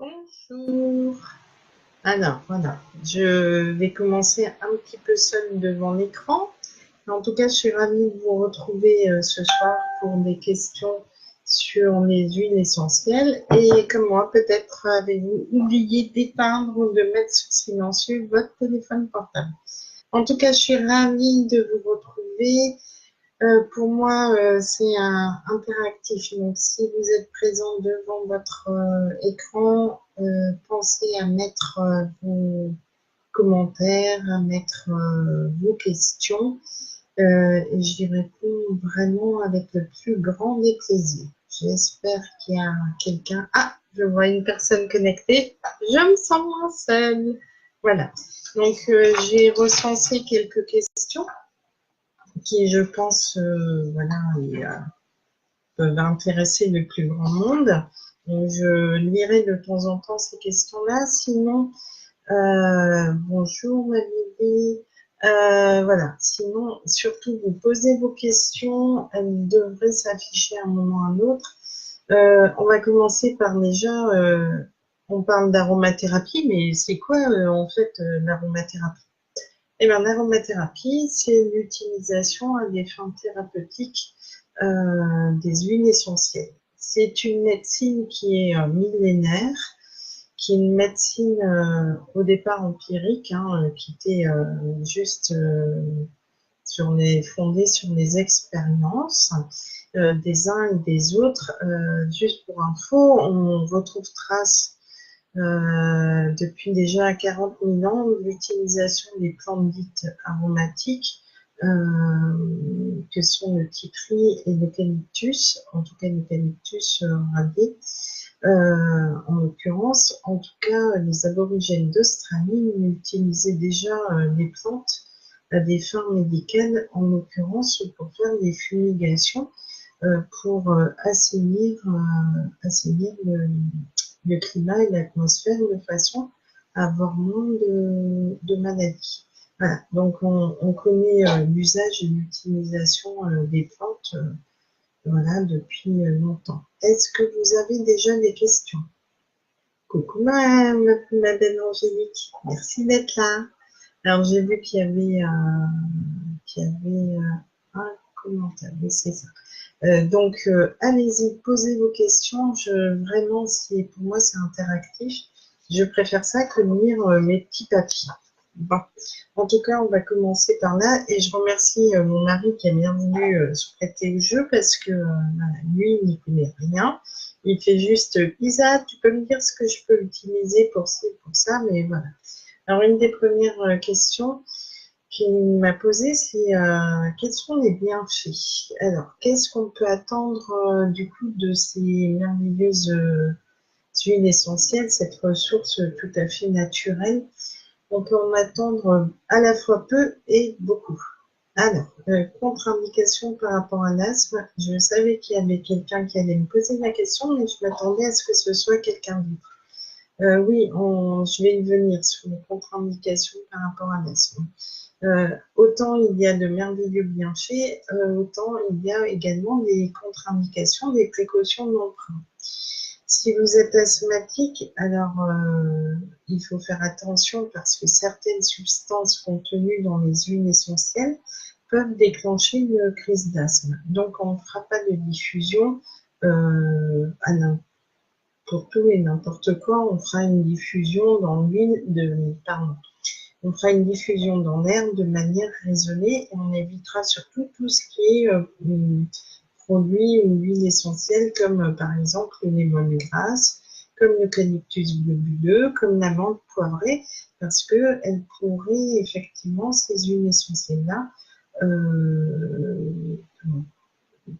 Bonjour. Alors, voilà, je vais commencer un petit peu seule devant l'écran. En tout cas, je suis ravie de vous retrouver ce soir pour des questions sur les huiles essentielles. Et comme moi, peut-être avez-vous oublié d'éteindre ou de mettre sur silencieux votre téléphone portable. En tout cas, je suis ravie de vous retrouver. Pour moi, c'est interactif. Donc, si vous êtes présent devant votre écran, pensez à mettre vos commentaires, à mettre vos questions. Et j'y réponds vraiment avec le plus grand des plaisirs. J'espère qu'il y a quelqu'un. Ah, je vois une personne connectée. Je me sens moins seule. Voilà. Donc, j'ai recensé quelques questions qui, je pense, voilà, peuvent intéresser le plus grand monde. Donc, je lirai de temps en temps ces questions-là. Sinon, bonjour ma bébé. Voilà. Sinon, surtout, vous posez vos questions. Elles devraient s'afficher à un moment ou à un autre. On va commencer par déjà, on parle d'aromathérapie, mais c'est quoi en fait l'aromathérapie? Eh bien, l'aromathérapie, c'est l'utilisation à des fins thérapeutiques des huiles essentielles. C'est une médecine qui est millénaire, qui est une médecine au départ empirique, hein, qui était juste fondée sur les expériences des uns et des autres. Juste pour info, on retrouve trace depuis déjà 40 000 ans l'utilisation des plantes dites aromatiques que sont le titri et l'eucalyptus, en tout cas l'eucalyptus radié. En l'occurrence, en tout cas, les aborigènes d'Australie utilisaient déjà les plantes à des fins médicales, en l'occurrence pour faire des fumigations, pour assainir le climat et l'atmosphère de façon à avoir moins de maladies. Voilà, donc on connaît l'usage et l'utilisation des plantes voilà, depuis longtemps. Est-ce que vous avez déjà des questions? Coucou ma belle Angélique, merci d'être là. Alors j'ai vu qu'il y avait un commentaire, oui c'est ça. Donc allez-y, posez vos questions. Vraiment, pour moi c'est interactif. Je préfère ça que de lire mes petits papiers. Bon, en tout cas, on va commencer par là. Et je remercie mon mari qui a bien voulu se prêter au jeu parce que lui, il n'y connaît rien. Il fait juste Isa, tu peux me dire ce que je peux utiliser pour ci, pour ça, mais voilà. Alors, une des premières questions qu'il m'a posée, c'est quels sont les bienfaits? Alors, qu'est-ce qu'on peut attendre du coup de ces merveilleuses huiles essentielles, cette ressource tout à fait naturelle? On peut en attendre à la fois peu et beaucoup. Alors, contre-indication par rapport à l'asthme, je savais qu'il y avait quelqu'un qui allait me poser la question, mais je m'attendais à ce que ce soit quelqu'un d'autre. Oui, je vais y venir sur les contre-indications par rapport à l'asthme. Autant il y a de merveilleux bienfaits, autant il y a également des contre-indications, des précautions de l'emprunt. Si vous êtes asthmatique, alors il faut faire attention parce que certaines substances contenues dans les huiles essentielles peuvent déclencher une crise d'asthme. Donc on ne fera pas de diffusion pour tout et n'importe quoi. On fera une diffusion dans on fera une diffusion dans l'air de manière raisonnée et on évitera surtout tout ce qui est produits ou huiles essentielles comme par exemple les lémongrass, comme l'eucalyptus globuleux, comme l'amande poivrée, parce qu'elles pourraient effectivement, ces huiles essentielles-là,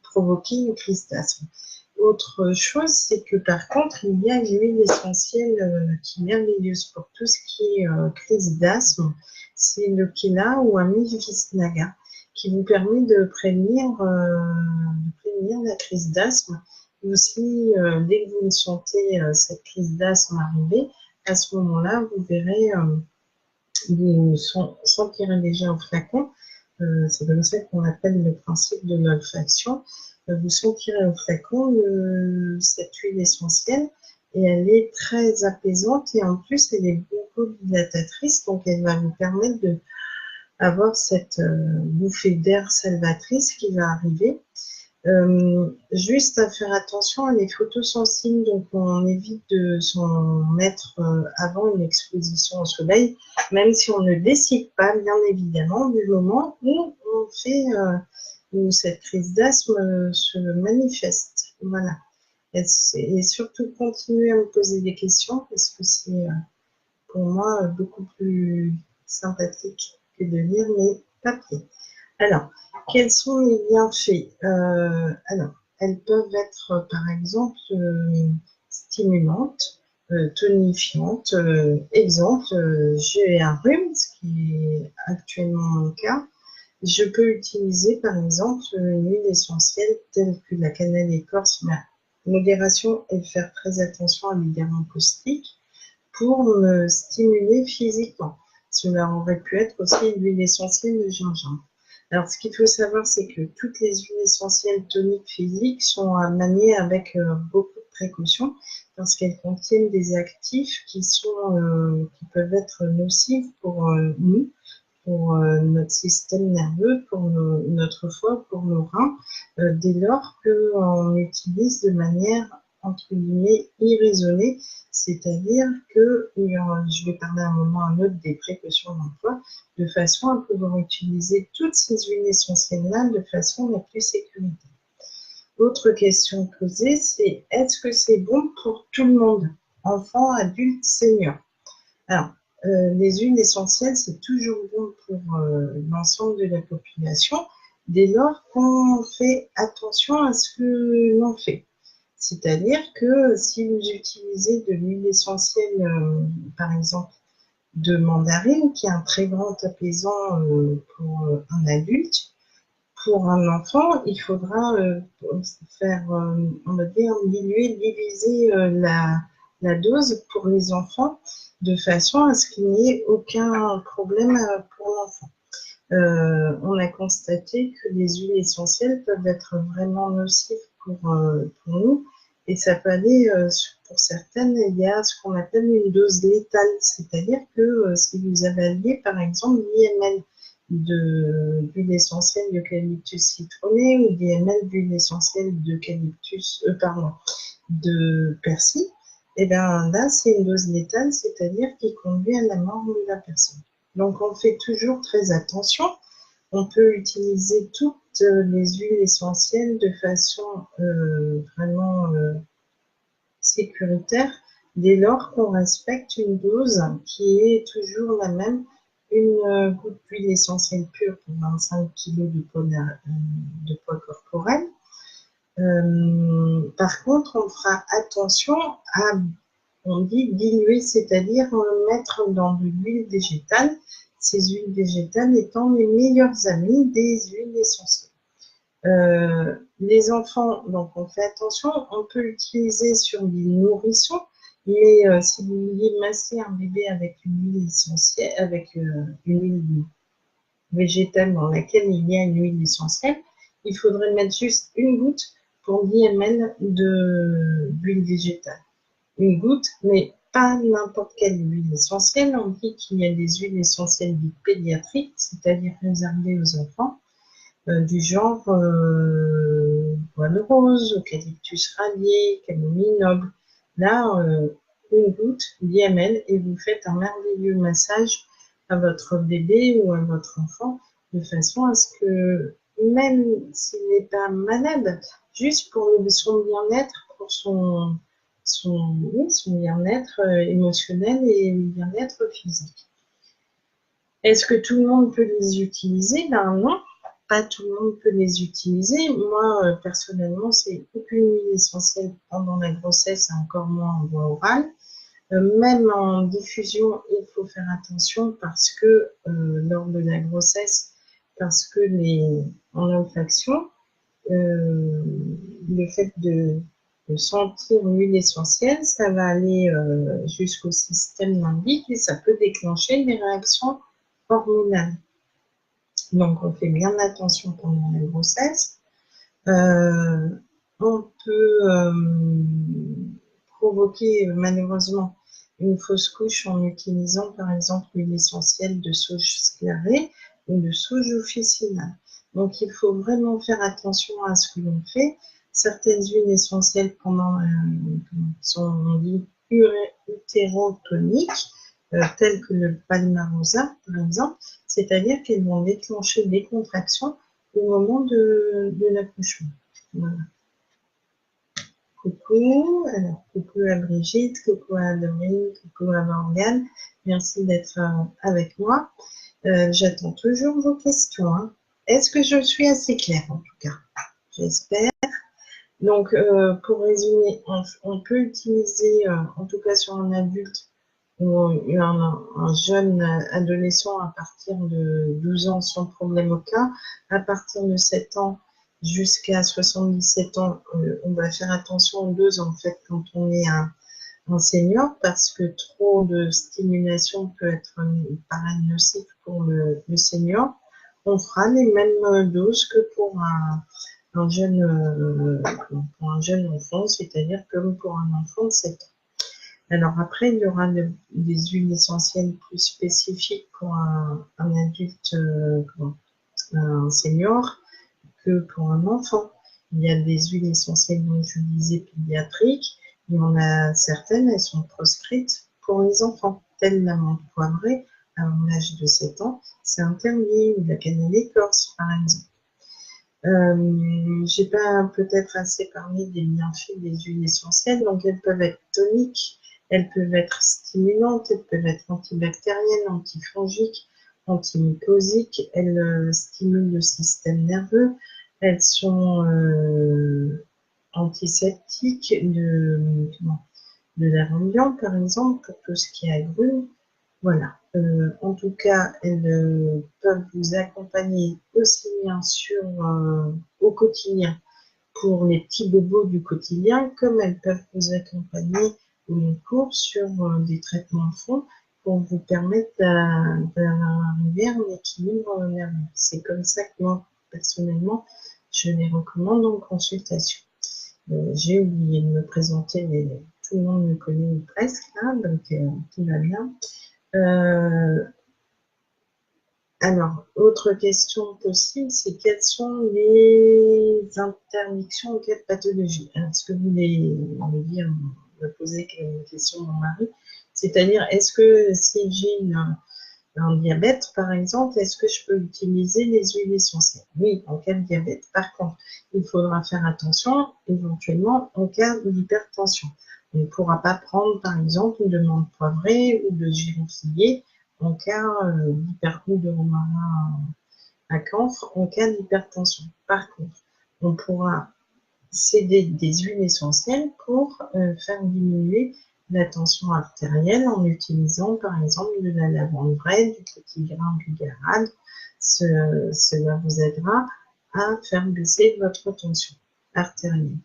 provoquer une crise d'asthme. Autre chose, c'est que par contre, il y a une huile essentielle qui est merveilleuse pour tout ce qui est crise d'asthme, c'est le Kela ou un Visnaga, qui vous permet de prévenir la crise d'asthme. Aussi, dès que vous sentez cette crise d'asthme arriver, à ce moment-là, vous verrez, vous sentirez déjà au flacon, c'est comme ça qu'on appelle le principe de l'olfaction. Vous sentirez au flacon cette huile essentielle et elle est très apaisante et en plus elle est bronchodilatatrice, donc elle va vous permettre de avoir cette bouffée d'air salvatrice qui va arriver. Juste à faire attention, elle est photosensible, donc on évite de s'en mettre avant une exposition au soleil, même si on ne décide pas, bien évidemment, du moment où on fait où cette crise d'asthme se manifeste. Voilà. Et surtout continuer à me poser des questions parce que c'est pour moi beaucoup plus sympathique que de lire mes papiers. Alors, quels sont les bienfaits? Alors, elles peuvent être, par exemple, stimulantes, tonifiantes. Exemple, j'ai un rhume, ce qui est actuellement mon cas. Je peux utiliser, par exemple, une huile essentielle telle que la cannelle écorce, mais modération et faire très attention à l'hyderne caustique pour me stimuler physiquement. Cela aurait pu être aussi l'huile essentielle de gingembre. Alors, ce qu'il faut savoir, c'est que toutes les huiles essentielles toniques physiques sont à manier avec beaucoup de précaution parce qu'elles contiennent des actifs qui peuvent être nocifs pour nous, pour notre système nerveux, pour notre foie, pour nos reins, dès lors qu'on utilise de manière entre guillemets irraisonnée, c'est-à-dire que je vais parler à un moment ou à un autre des précautions d'emploi, de façon à pouvoir utiliser toutes ces huiles essentielles-là de façon la plus sécuritaire. Autre question posée, c'est est-ce que c'est bon pour tout le monde, enfants, adultes, seniors? Alors, les huiles essentielles, c'est toujours bon pour l'ensemble de la population, dès lors qu'on fait attention à ce que l'on fait. C'est-à-dire que si vous utilisez de l'huile essentielle, par exemple, de mandarine, qui est un très grand apaisant pour un adulte, pour un enfant, il faudra faire, on va dire, diviser la dose pour les enfants de façon à ce qu'il n'y ait aucun problème pour l'enfant. On a constaté que les huiles essentielles peuvent être vraiment nocives pour nous et ça peut aller, pour certaines, il y a ce qu'on appelle une dose létale, c'est-à-dire que si vous avaliez par exemple 10 ml d'huile essentielle d'eucalyptus citronné ou 10 ml d'huile essentielle de persil, et bien là c'est une dose létale, c'est-à-dire qui conduit à la mort de la personne. Donc on fait toujours très attention. On peut utiliser toutes les huiles essentielles de façon vraiment sécuritaire dès lors qu'on respecte une dose qui est toujours la même. Une goutte d'huile essentielle pure pour 25 kg de poids corporel. Par contre, on fera attention à, on dit diluer, c'est-à-dire mettre dans de l'huile végétale, ces huiles végétales étant les meilleures amies des huiles essentielles. Les enfants, donc on fait attention, on peut utiliser sur des nourrissons, mais si vous vouliez masser un bébé avec une huile essentielle, avec une huile végétale dans laquelle il y a une huile essentielle, il faudrait mettre juste une goutte pour 10 ml d'huile végétale. Une goutte, mais pas n'importe quelle huile essentielle. On dit qu'il y a des huiles essentielles dites pédiatriques, c'est-à-dire réservées aux enfants, du genre poil rose, eucalyptus radié, camomille noble. Là, une goutte, 10 ml, et vous faites un merveilleux massage à votre bébé ou à votre enfant, de façon à ce que, même s'il n'est pas malade, juste pour son bien-être, pour son bien-être émotionnel et bien-être physique. Est-ce que tout le monde peut les utiliser? Ben non, pas tout le monde peut les utiliser. Moi, personnellement, c'est aucune huile essentielle pendant la grossesse, encore moins en voie orale. Même en diffusion, il faut faire attention parce que lors de la grossesse, parce que en olfaction, le fait de sentir l'huile essentielle, ça va aller jusqu'au système limbique et ça peut déclencher des réactions hormonales. Donc, on fait bien attention pendant la grossesse. On peut provoquer malheureusement une fausse couche en utilisant par exemple l'huile essentielle de sauge sclarée ou de sauge officinale. Donc il faut vraiment faire attention à ce que l'on fait. Certaines huiles essentielles sont dites utérotoniques, telles que le palmarosa par exemple, c'est-à-dire qu'elles vont déclencher des contractions au moment de l'accouchement. Voilà. Coucou, alors coucou à Brigitte, coucou à Dorine, coucou à Morgane, merci d'être avec moi. J'attends toujours vos questions. Hein. Est-ce que je suis assez claire en tout cas? J'espère. Donc, pour résumer, on peut utiliser, en tout cas sur un adulte ou un jeune adolescent à partir de 12 ans sans problème aucun, à partir de 7 ans jusqu'à 77 ans, on va faire attention aux doses en fait quand on est un senior parce que trop de stimulation peut être pareil nocif pour le senior. On fera les mêmes doses que pour un jeune enfant, c'est-à-dire comme pour un enfant de 7 ans. Alors après, il y aura des huiles essentielles plus spécifiques pour un adulte, un senior, que pour un enfant. Il y a des huiles essentielles, dont je disais, pédiatriques. Il y en a certaines, elles sont proscrites pour les enfants, telle la menthe poivrée à l'âge de 7 ans, c'est interdit, ou la cannelle écorce, par exemple. J'ai pas peut-être assez parlé des bienfaits des huiles essentielles, donc elles peuvent être toniques, elles peuvent être stimulantes, elles peuvent être antibactériennes, antifongiques, antimycosiques, elles stimulent le système nerveux, elles sont antiseptiques de l'air ambiant, par exemple, pour tout ce qui est agrumes. Voilà. En tout cas, elles peuvent vous accompagner aussi bien sûr au quotidien pour les petits bobos du quotidien, comme elles peuvent vous accompagner au long cours sur des traitements de fond pour vous permettre d'arriver à un équilibre nerveux. C'est comme ça que moi, personnellement, je les recommande en consultation. J'ai oublié de me présenter, mais tout le monde me connaît presque, là, donc tout va bien. Alors, autre question possible, c'est quelles sont les interdictions en cas de pathologie? Alors, ce que vous voulez me dire, me poser une question mon mari, c'est-à-dire, est-ce que si j'ai un diabète, par exemple, est-ce que je peux utiliser les huiles essentielles? Oui, en cas de diabète. Par contre, il faudra faire attention, éventuellement, en cas d'hypertension. On ne pourra pas prendre, par exemple, de menthe poivrée ou de giroflier en cas ou de romarin à camphre en cas d'hypertension. Par contre, on pourra céder des huiles essentielles pour faire diminuer la tension artérielle en utilisant par exemple de la lavande vraie, du petit grain bigarade. Cela vous aidera à faire baisser votre tension artérielle.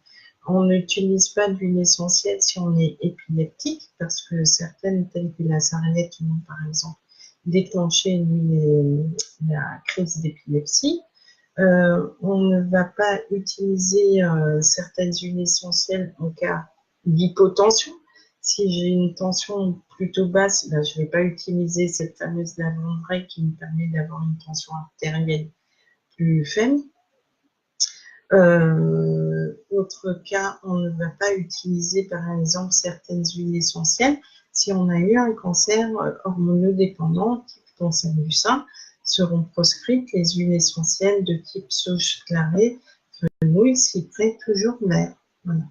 On n'utilise pas d'huile essentielle si on est épileptique parce que certaines, telles que la sarriette, vont par exemple déclencher la crise d'épilepsie. On ne va pas utiliser certaines huiles essentielles en cas d'hypotension. Si j'ai une tension plutôt basse, ben, je ne vais pas utiliser cette fameuse lavande vraie qui me permet d'avoir une tension artérielle plus faible. Autre cas, on ne va pas utiliser par exemple certaines huiles essentielles si on a eu un cancer hormonodépendant, type cancer du sein, seront proscrites les huiles essentielles de type sauge clarée, fenouil, cyprès, toujours vert. Voilà.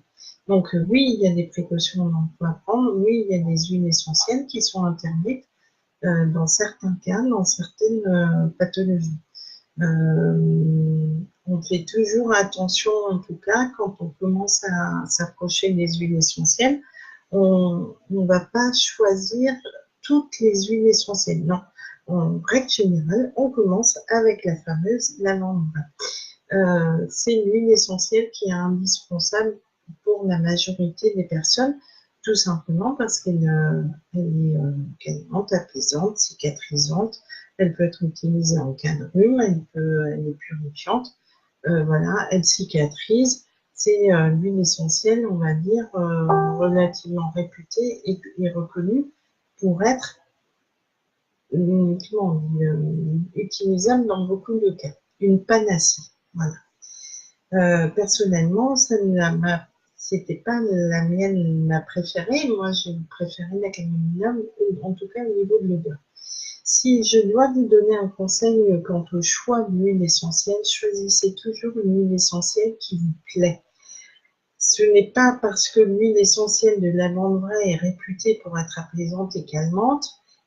Donc oui, il y a des précautions à prendre, oui, il y a des huiles essentielles qui sont interdites dans certains cas, dans certaines pathologies. On fait toujours attention, en tout cas, quand on commence à s'approcher des huiles essentielles, on ne va pas choisir toutes les huiles essentielles. Non, en règle générale, on commence avec la fameuse lavande. C'est une huile essentielle qui est indispensable pour la majorité des personnes, tout simplement parce qu'elle est quasiment apaisante, cicatrisante. Elle peut être utilisée en cas de rhume, elle est purifiante. Voilà, elle cicatrise. c'est l'huile essentielle, on va dire, relativement réputée et reconnue pour être utilisable dans beaucoup de cas. Une panacée, voilà. Personnellement, c'était pas la mienne, ma préférée. Moi, j'ai préféré la camomille, en tout cas au niveau de l'odeur. Si je dois vous donner un conseil quant au choix de l'huile essentielle, choisissez toujours une huile essentielle qui vous plaît. Ce n'est pas parce que l'huile essentielle de lavande vraie est réputée pour être apaisante et calmante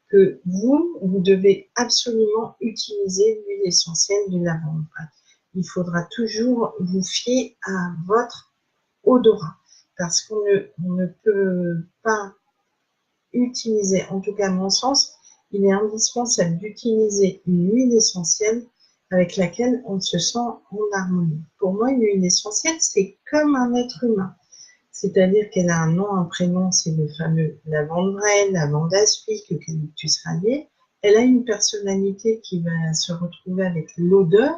que vous devez absolument utiliser l'huile essentielle de lavande vraie. Il faudra toujours vous fier à votre odorat parce qu'on ne peut pas utiliser, en tout cas à mon sens, il est indispensable d'utiliser une huile essentielle avec laquelle on se sent en harmonie. Pour moi, une huile essentielle, c'est comme un être humain. C'est-à-dire qu'elle a un nom, un prénom, c'est le fameux lavande vraie, lavande aspic, eucalyptus radié. Elle a une personnalité qui va se retrouver avec l'odeur.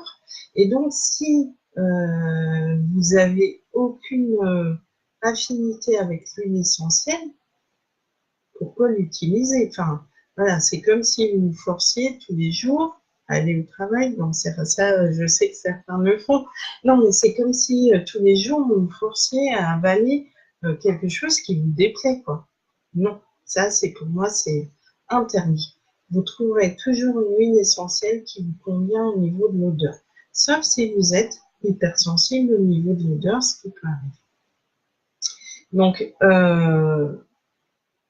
Et donc, si vous avez aucune affinité avec l'huile essentielle, pourquoi l'utiliser? Enfin, voilà, c'est comme si vous vous forciez tous les jours à aller au travail. Donc, c'est ça, je sais que certains le font. Non, mais c'est comme si tous les jours vous vous forciez à avaler quelque chose qui vous déplaît, quoi. Non, ça, c'est pour moi, c'est interdit. Vous trouverez toujours une huile essentielle qui vous convient au niveau de l'odeur. Sauf si vous êtes hypersensible au niveau de l'odeur, ce qui peut arriver. Donc,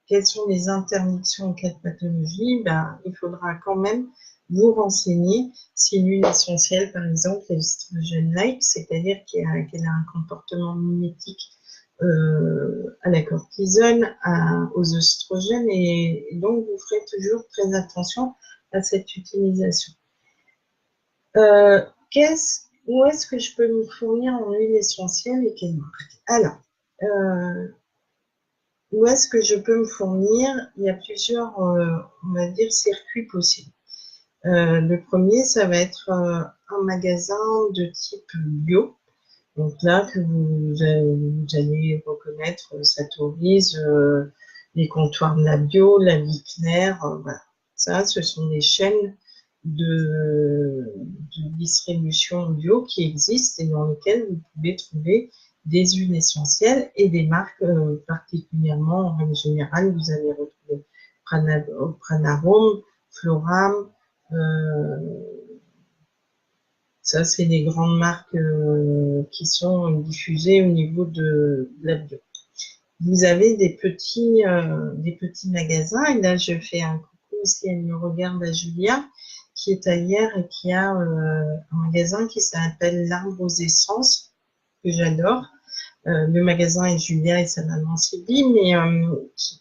quelles sont les interdictions en cas de pathologie? Il faudra quand même vous renseigner si l'huile essentielle, par exemple, est oestrogène-like, c'est-à-dire qu'elle a un comportement mimétique à la cortisone, aux oestrogènes, et donc vous ferez toujours très attention à cette utilisation. Où est-ce que je peux me fournir en huile essentielle et quelle marque? Alors, où est-ce que je peux me fournir? Il y a plusieurs, on va dire, circuits possibles. Le premier, ça va être un magasin de type bio. Donc là, que vous allez reconnaître Satoris, les comptoirs de la bio, la vie claire, voilà. Ça, ce sont des chaînes de distribution bio qui existent et dans lesquelles vous pouvez trouver des huiles essentielles et des marques particulièrement, en règle générale, vous allez retrouver Pranarum, Floram, ça c'est les grandes marques qui sont diffusées au niveau de la bio. Vous avez des petits magasins, et là je fais un coucou si elle me regarde à Julia, qui est ailleurs et qui a un magasin qui s'appelle l'Arbre aux essences, que j'adore. Le magasin est Julia et sa maman Sylvie, mais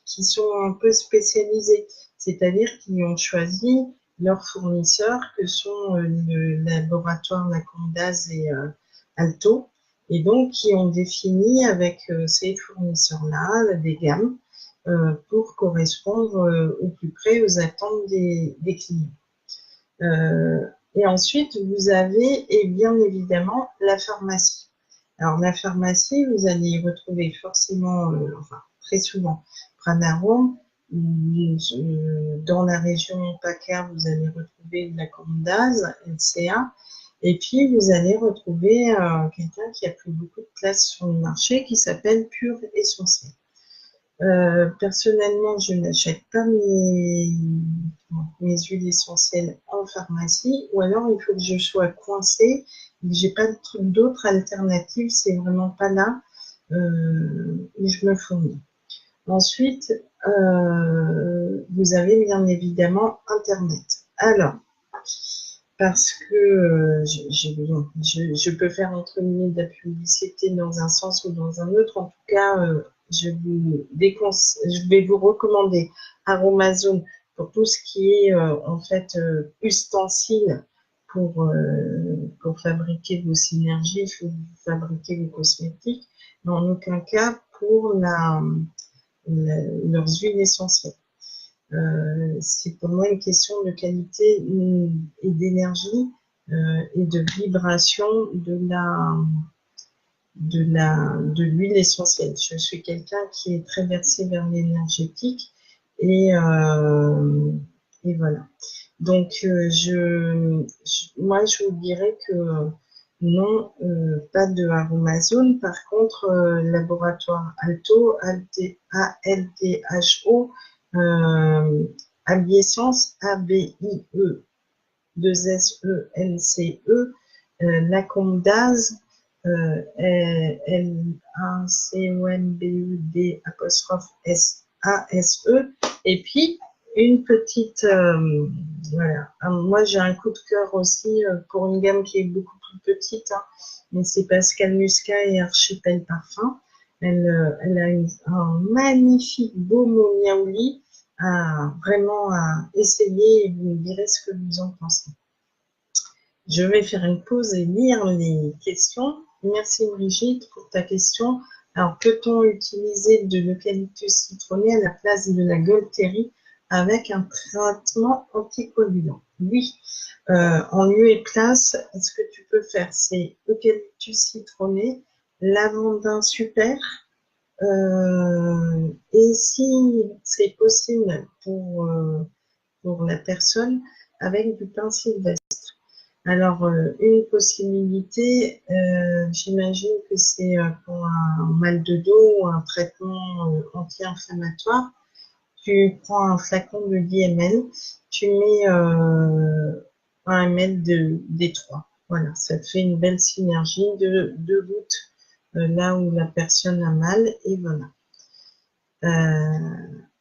qui sont un peu spécialisés, c'est-à-dire qu'ils ont choisi leurs fournisseurs, que sont le laboratoire Lacondaz et Alto, et donc qui ont défini avec ces fournisseurs-là des gammes pour correspondre au plus près aux attentes des clients. Et ensuite, vous avez, et bien évidemment, la pharmacie. Alors, la pharmacie, vous allez y retrouver forcément, enfin, très souvent, Pranarum. Dans la région PACA, vous allez retrouver la Lacondaz, LCA. Et puis, vous allez retrouver quelqu'un qui a pris beaucoup de place sur le marché, qui s'appelle Pure Essentiel. Personnellement, je n'achète pas mes huiles essentielles en pharmacie, ou alors il faut que je sois coincée, que j'ai pas d'autres alternatives, c'est vraiment pas là où je me fournis. Ensuite, vous avez bien évidemment Internet. Alors, parce que je peux faire entre guillemets de la publicité dans un sens ou dans un autre. En tout cas, je vais vous recommander Aromazone pour tout ce qui est en fait ustensiles pour fabriquer vos synergies, pour fabriquer vos cosmétiques, mais en aucun cas pour leurs huiles essentielles. C'est pour moi une question de qualité et d'énergie et de vibration de l'huile essentielle. Je suis quelqu'un qui est très versé vers l'énergétique et, et voilà. Donc, moi, je vous dirais que non, pas de aromazone. Par contre, laboratoire Alto, ALTHO, Abiessence, ABIE, 2SENCE, Lacomdase, LACONBUD apostrophe SASE, et puis une petite, voilà. Moi j'ai un coup de cœur aussi pour une gamme qui est beaucoup plus petite, hein, mais c'est Pascal Muscat et Archipel Parfum. Elle a un magnifique beau mot miaouli vraiment à essayer et vous me direz ce que vous en pensez. Je vais faire une pause et lire les questions. Merci Brigitte pour ta question. Alors, peut-on utiliser de l'eucalyptus citronné à la place de la Golterie avec un traitement anticoagulant? Oui. En lieu et place, ce que tu peux faire, c'est eucalyptus citronné, lavandin super, et si c'est possible pour la personne, avec du pin sylvestre. Alors, une possibilité, j'imagine que c'est pour un mal de dos ou un traitement anti-inflammatoire. Tu prends un flacon de 10 ml, tu mets 1 ml D3. Voilà, ça te fait une belle synergie de 2 gouttes là où la personne a mal, et voilà.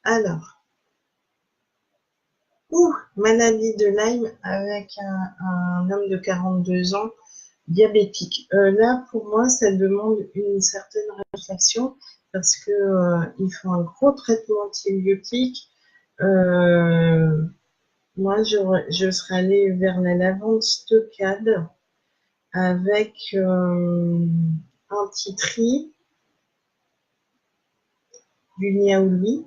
Alors, maladie de Lyme avec un homme de 42 ans diabétique. Là, pour moi, ça demande une certaine réflexion parce que il faut un gros traitement antibiotique. Moi, je serais allée vers la lavande stockade avec un titri, du niaouli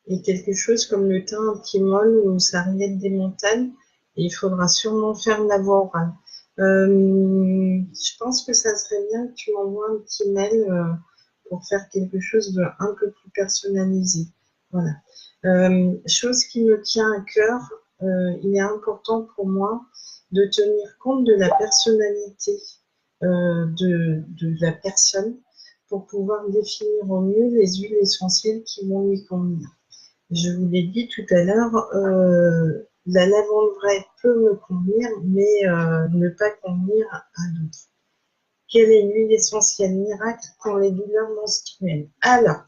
et quelque chose comme le thym anti-molle ou sarriette des montagnes. Et il faudra sûrement faire de la voie orale. Je pense que ça serait bien que tu m'envoies un petit mail pour faire quelque chose de un peu plus personnalisé. Voilà. Chose qui me tient à cœur, il est important pour moi de tenir compte de la personnalité de la personne pour pouvoir définir au mieux les huiles essentielles qui vont lui convenir. Je vous l'ai dit tout à l'heure, la lavande vraie peut me convenir, mais ne pas convenir à d'autres. Quelle est l'huile essentielle miracle pour les douleurs menstruelles? Alors,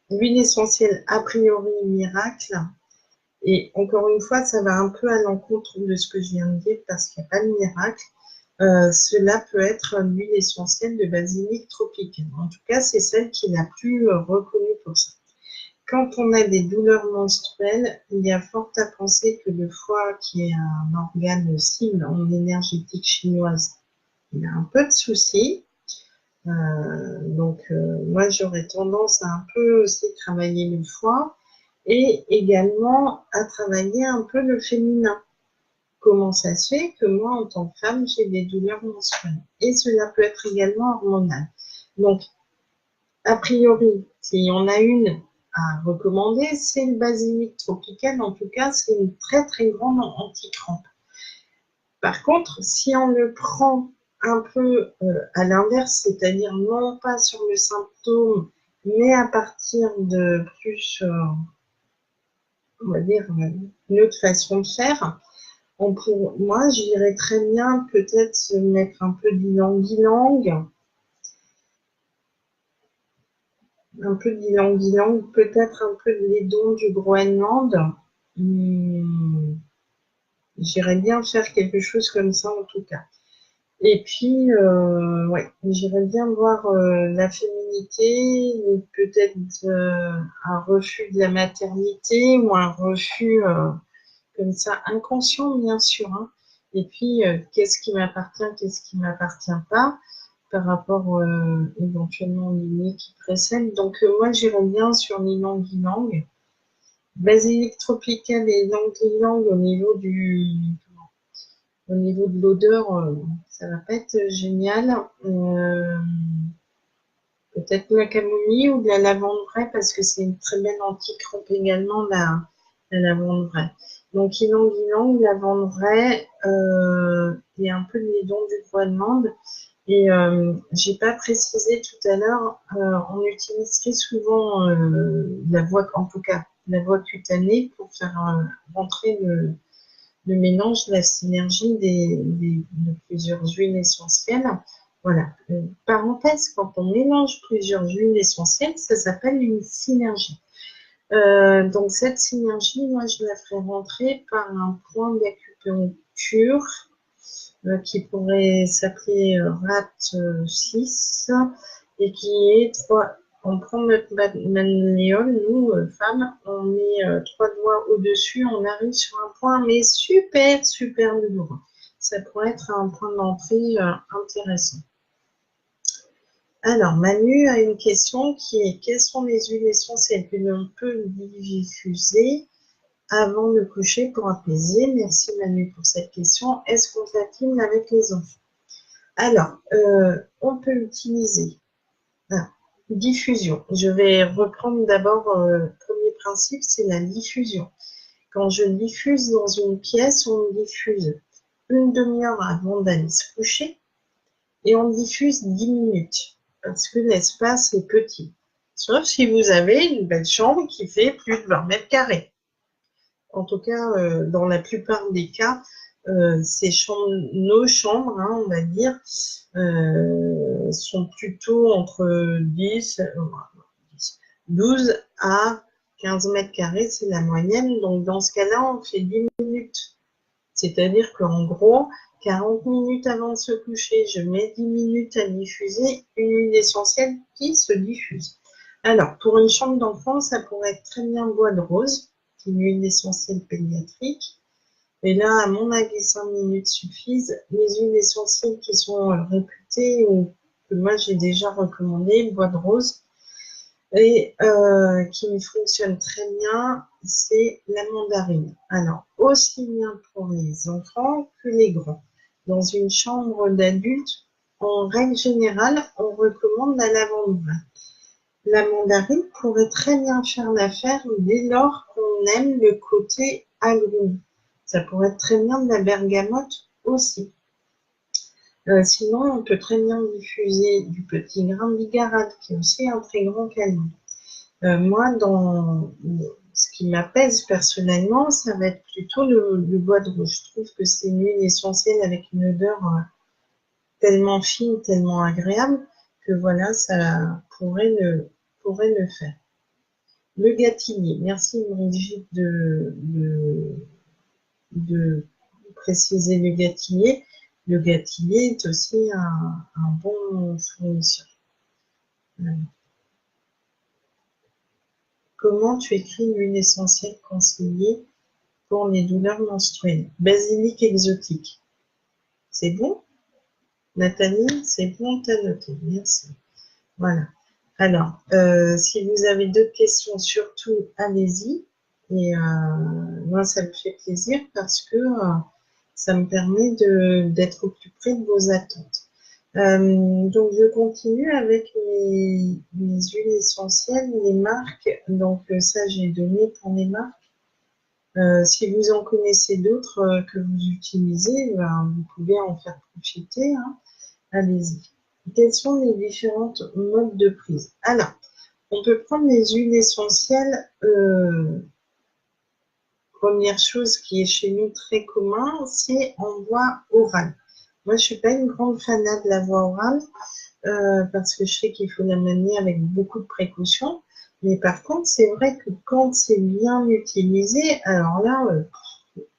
l'huile essentielle a priori miracle, et encore une fois, ça va un peu à l'encontre de ce que je viens de dire parce qu'il n'y a pas de miracle. Cela peut être l'huile essentielle de basilic tropical. En tout cas, c'est celle qui est la plus reconnue pour ça. Quand on a des douleurs menstruelles, il y a fort à penser que le foie, qui est un organe cible en énergétique chinoise, il a un peu de soucis. Donc, moi, j'aurais tendance à un peu aussi travailler le foie et également à travailler un peu le féminin. Comment ça se fait que moi, en tant que femme, j'ai des douleurs menstruelles? Et cela peut être également hormonal. Donc, a priori, s'il y en a une à recommander, c'est le basilic tropical. En tout cas, c'est une très très grande anti-crampe. Par contre, si on le prend un peu à l'inverse, c'est-à-dire non pas sur le symptôme, mais à partir de plus, on va dire, une autre façon de faire, moi, je dirais très bien peut-être se mettre un peu d'ylang-ylang, peut-être un peu de l'édon du Groenland. J'irais bien faire quelque chose comme ça en tout cas. Et puis, ouais, j'irais bien voir la féminité, peut-être un refus de la maternité ou un refus comme ça, inconscient bien sûr, hein. Et puis, qu'est-ce qui m'appartient, qu'est-ce qui m'appartient pas par rapport éventuellement aux lignées qui précèdent. Donc, moi, j'irais bien sur l'ylang-ylang. Basilic tropical et ylang-ylang au niveau Au niveau de l'odeur, ça va pas être génial. Peut-être de la camomille ou de la lavande vraie parce que c'est une très belle anti-crampe également, la lavande vraie. Donc, ylang-ylang, lavande vraie et un peu de l'huile du Groenland. Et j'ai pas précisé tout à l'heure, on utilise très souvent la voie, en tout cas la voie cutanée pour faire rentrer le mélange, la synergie de plusieurs huiles essentielles. Voilà. Parenthèse, quand on mélange plusieurs huiles essentielles, ça s'appelle une synergie. Donc cette synergie, moi je la ferai rentrer par un point d'acupuncture qui pourrait s'appeler RAT 6 et qui est on prend notre manioc, nous, femmes, on met 3 doigts au-dessus, on arrive sur un point, mais super, super douloureux. Ça pourrait être un point d'entrée intéressant. Alors, Manu a une question qui est: quelles sont les huiles essentielles que l'on peut diffuser avant le coucher pour apaiser? Merci Manu pour cette question. Est-ce compatible avec les enfants? Alors, on peut utiliser diffusion. Je vais reprendre d'abord le premier principe, c'est la diffusion. Quand je diffuse dans une pièce, on diffuse une demi-heure avant d'aller se coucher et on diffuse 10 minutes parce que l'espace est petit. Sauf si vous avez une belle chambre qui fait plus de 20 mètres carrés. En tout cas, dans la plupart des cas, nos chambres, hein, on va dire, sont plutôt entre 12 à 15 mètres carrés, c'est la moyenne. Donc, dans ce cas-là, on fait 10 minutes. C'est-à-dire qu'en gros, 40 minutes avant de se coucher, je mets 10 minutes à diffuser une huile essentielle qui se diffuse. Alors, pour une chambre d'enfant, ça pourrait être très bien bois de rose, une huile essentielle pédiatrique. Et là, à mon avis, 5 minutes suffisent. Les huiles essentielles qui sont réputées ou que moi j'ai déjà recommandées, bois de rose, et qui fonctionne très bien, c'est la mandarine. Alors, aussi bien pour les enfants que les grands. Dans une chambre d'adulte, en règle générale, on recommande la lavande vraie. La mandarine pourrait très bien faire l'affaire dès lors qu'on aime le côté agrumes. Ça pourrait être très bien de la bergamote aussi. Sinon, on peut très bien diffuser du petit grain de bigarade, qui est aussi un très grand calmant. Moi, dans ce qui m'apaise personnellement, ça va être plutôt le bois de rose. Je trouve que c'est une huile essentielle avec une odeur tellement fine, tellement agréable, que voilà, ça pourrait le faire. Le gâtillier. Merci Brigitte de préciser le gâtillier. Le gâtillier est aussi un bon fournisseur. Comment tu écris l'huile essentielle conseillée pour les douleurs menstruelles? Basilic exotique. C'est bon? Nathalie, c'est bon, t'as noté. Merci. Voilà. Alors, si vous avez d'autres questions, surtout, allez-y. Et moi, ça me fait plaisir parce que ça me permet d'être au plus près de vos attentes. Donc, je continue avec les huiles essentielles, les marques. Donc, ça, j'ai donné pour les marques. Si vous en connaissez d'autres que vous utilisez, ben, vous pouvez en faire profiter. Hein. Allez-y. Quels sont les différentes modes de prise? Alors, on peut prendre les huiles essentielles. Première chose qui est chez nous très commun, c'est en voie orale. Moi, je suis pas une grande fanat de la voie orale parce que je sais qu'il faut la manier avec beaucoup de précautions. Mais par contre, c'est vrai que quand c'est bien utilisé, alors là,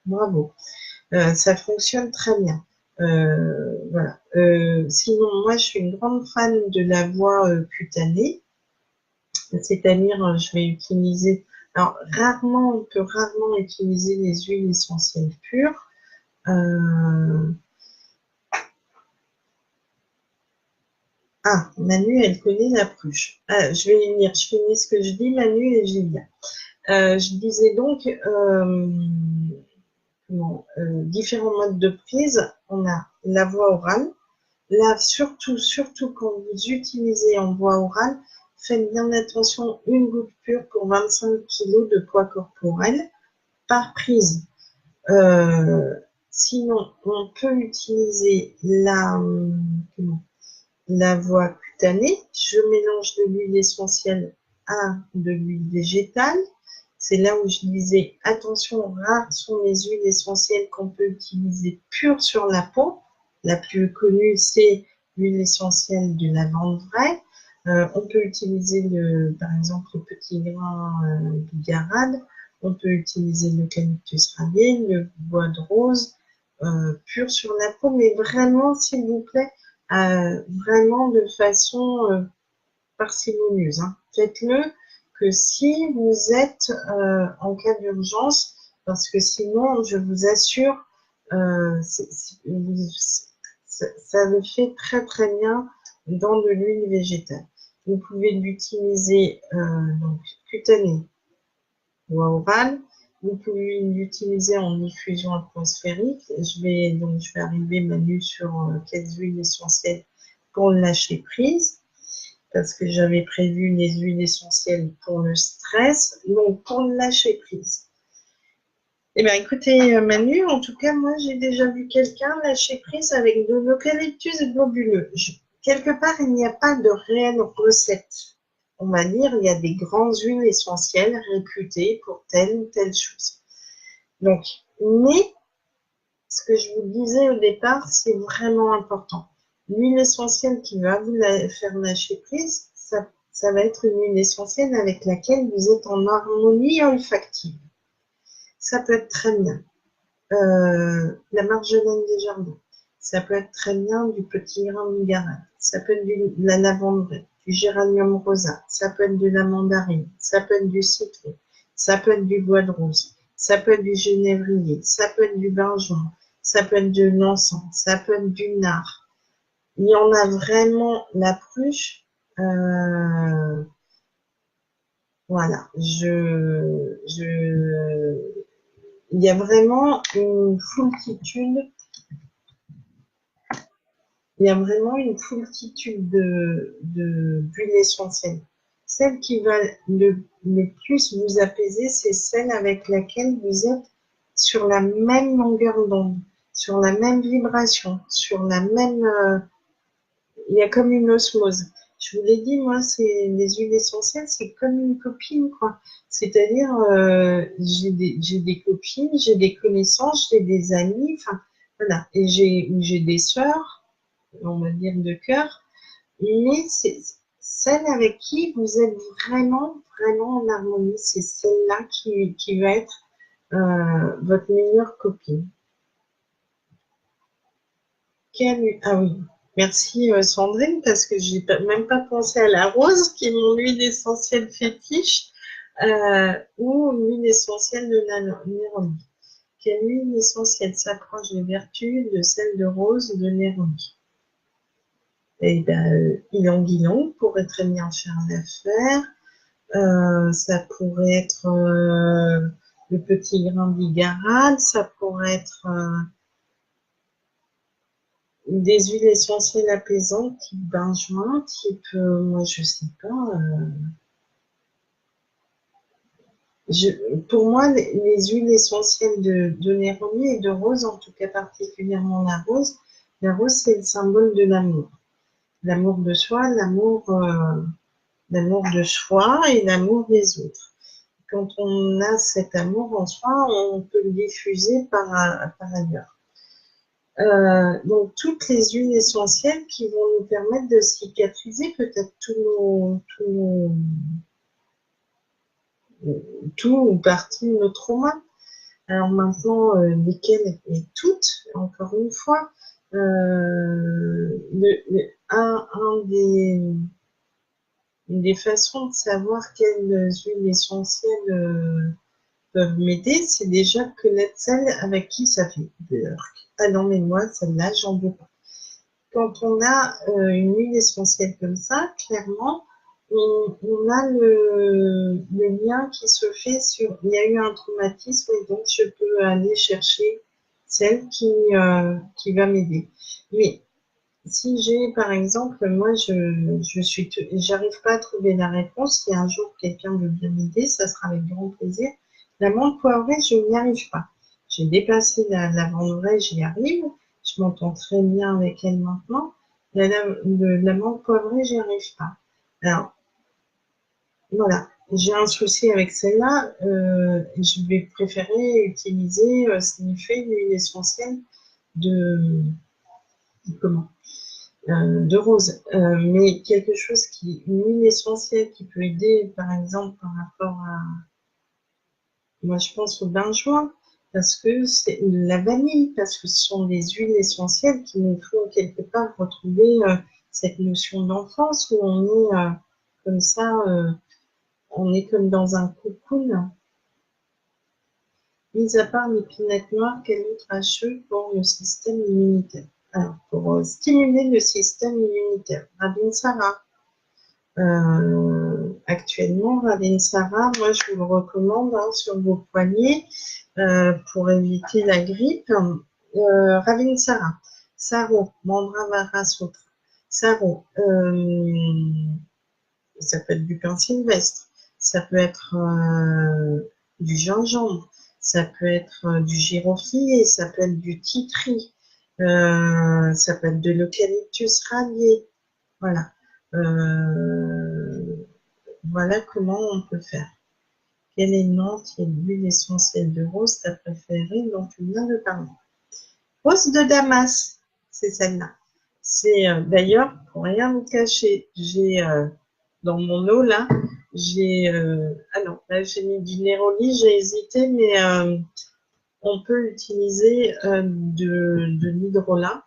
bravo, ça fonctionne très bien. Voilà. Sinon, moi, je suis une grande fan de la voie cutanée, c'est-à-dire, je vais utiliser. Alors, on peut rarement utiliser les huiles essentielles pures. Ah, Manu, elle connaît la pruche. Ah, je vais y venir. Je finis ce que je dis, Manu, et j'y viens. Je disais donc différents modes de prise. On a la voie orale. Là, surtout quand vous utilisez en voie orale, faites bien attention, une goutte pure pour 25 kg de poids corporel par prise. Sinon, on peut utiliser la voie cutanée. Je mélange de l'huile essentielle à de l'huile végétale. C'est là où je disais, attention, rares sont les huiles essentielles qu'on peut utiliser pures sur la peau. La plus connue, c'est l'huile essentielle de lavande vraie. On peut utiliser, par exemple, le petit grain bigarade. On peut utiliser l'eucalyptus radié, le bois de rose, pur sur la peau. Mais vraiment, s'il vous plaît, vraiment de façon parcimonieuse. Hein. Faites-le que si vous êtes en cas d'urgence, parce que sinon, je vous assure, ça le fait très très bien dans de l'huile végétale. Vous pouvez l'utiliser donc cutanée ou orale. Vous pouvez l'utiliser en diffusion atmosphérique. Je vais arriver Manu sur quelles huiles essentielles pour le lâcher prise, parce que j'avais prévu les huiles essentielles pour le stress, donc pour le lâcher prise. Eh bien, écoutez, Manu, en tout cas, moi, j'ai déjà vu quelqu'un lâcher prise avec de l'eucalyptus globuleux. Quelque part, il n'y a pas de réelle recette. On va dire, il y a des grandes huiles essentielles réputées pour telle ou telle chose. Donc, mais, ce que je vous disais au départ, c'est vraiment important. L'huile essentielle qui va vous faire lâcher prise, ça va être une huile essentielle avec laquelle vous êtes en harmonie olfactive. Ça peut être très bien. La marjolaine des jardins. Ça peut être très bien du petit grain de bigarade. Ça peut être de la lavande vraie, du géranium rosa. Ça peut être de la mandarine. Ça peut être du citron. Ça peut être du bois de rose. Ça peut être du genévrier. Ça peut être du benjoin. Ça peut être de l'encens. Ça peut être du nard. Il y en a vraiment la pruche. Voilà. Il y a vraiment une foultitude. Il y a vraiment une foultitude d'huiles essentielles. Celle qui va le plus vous apaiser, c'est celle avec laquelle vous êtes sur la même longueur d'onde, sur la même vibration, sur la même... il y a comme une osmose. Je vous l'ai dit, moi, les huiles essentielles, c'est comme une copine, quoi. C'est-à-dire, j'ai des copines, j'ai des connaissances, j'ai des amis, enfin, voilà. Et j'ai des sœurs, on va dire de cœur, mais c'est celle avec qui vous êtes vraiment en harmonie. C'est celle-là qui va être votre meilleure copine. Ah oui, merci Sandrine, parce que j'ai même pas pensé à la rose, qui est mon huile essentielle fétiche, ou l'huile essentielle de Néroli. Quelle huile essentielle s'approche des vertus de celle de rose de Néroli? Eh ben, ylang-ylang pourrait très bien faire l'affaire. Ça pourrait être le petit grain bigarade, ça pourrait être des huiles essentielles apaisantes, type benjoin, type, moi je sais pas. Pour moi, les huiles essentielles de Néroli et de rose, en tout cas particulièrement la rose c'est le symbole de l'amour. L'amour de soi, l'amour de soi et l'amour des autres. Quand on a cet amour en soi, on peut le diffuser par ailleurs. Donc, toutes les huiles essentielles qui vont nous permettre de cicatriser peut-être tout ou partie de nos traumas. Alors maintenant, lesquelles et toutes, encore une fois, une des façons de savoir quelles huiles essentielles peuvent m'aider, c'est déjà connaître celle avec qui ça fait peur. Ah non, mais moi, celle-là, j'en veux pas. Quand on a une huile essentielle comme ça, clairement, on a le lien qui se fait sur, il y a eu un traumatisme et donc je peux aller chercher celle qui va m'aider. Mais si j'ai, par exemple, moi, j'arrive pas à trouver la réponse. Si un jour quelqu'un veut bien m'aider, ça sera avec grand plaisir. L'amande poivrée, je n'y arrive pas. J'ai dépassé la lavande, j'y arrive. Je m'entends très bien avec elle maintenant. L'amande poivrée, j'y arrive pas. Alors, voilà. J'ai un souci avec celle-là. Je vais préférer utiliser, sniffer l'huile essentielle de, comment? De rose, mais quelque chose une huile essentielle qui peut aider, par exemple, par rapport à, moi je pense au bain de joie, parce que c'est la vanille, parce que ce sont des huiles essentielles qui nous font quelque part retrouver cette notion d'enfance où on est comme ça, on est comme dans un cocoon. Mis à part l'épinette noire, quel autre HE pour le système immunitaire? Alors, pour stimuler le système immunitaire, Ravinsara. Actuellement, Ravinsara, moi je vous le recommande sur vos poignets pour éviter la grippe. Ravinsara, Saro, Mandravara Sutra, Saro, ça peut être du pain sylvestre, ça peut être du gingembre, ça peut être du giroflier, ça peut être du titri, ça peut être de l'eucalyptus radié. Voilà. Voilà comment on peut faire. Quelle est l'huile essentielle de rose ta préférée dont tu viens de parler? Rose de Damas, c'est celle-là. C'est d'ailleurs, pour rien vous cacher, j'ai dans mon eau là, j'ai ah non, là j'ai mis du néroli, j'ai hésité, mais on peut utiliser de l'hydrolat,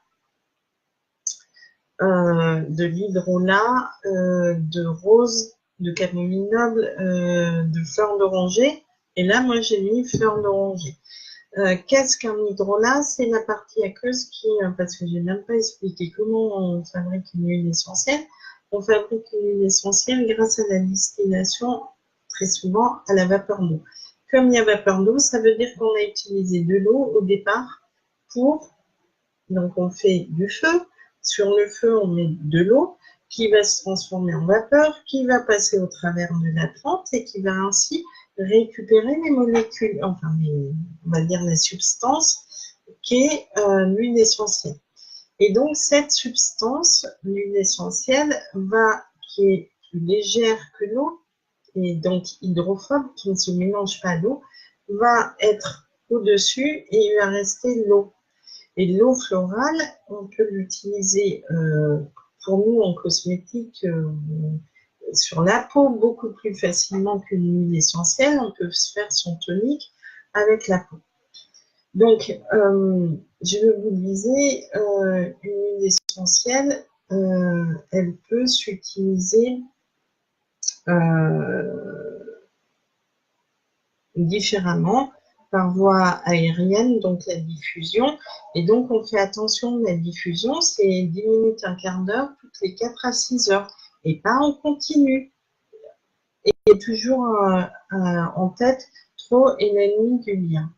de rose, de camomille noble, de fleurs d'oranger. Et là, moi, j'ai mis fleurs d'oranger. Qu'est-ce qu'un hydrolat? C'est la partie aqueuse qui, parce que j'ai même pas expliqué comment on fabrique une huile essentielle. On fabrique une huile essentielle grâce à la distillation, très souvent à la vapeur d'eau. Comme il y a vapeur d'eau, ça veut dire qu'on a utilisé de l'eau au départ donc on fait du feu. Sur le feu, on met de l'eau qui va se transformer en vapeur, qui va passer au travers de la plante et qui va ainsi récupérer les molécules, enfin, on va dire la substance qui est l'huile essentielle. Et donc, cette substance, l'huile essentielle, qui est plus légère que l'eau, et donc hydrophobe, qui ne se mélange pas à l'eau, va être au-dessus et il va rester l'eau. Et l'eau florale, on peut l'utiliser pour nous en cosmétique sur la peau beaucoup plus facilement qu'une huile essentielle. On peut se faire son tonique avec la peau. Donc, je vous disais, une huile essentielle, elle peut s'utiliser différemment par voie aérienne, donc la diffusion. Et donc, on fait attention, la diffusion, c'est 10 minutes, un quart d'heure, toutes les 4 à 6 heures, et pas en continu. Et toujours en tête, trop est l'ennemi du bien.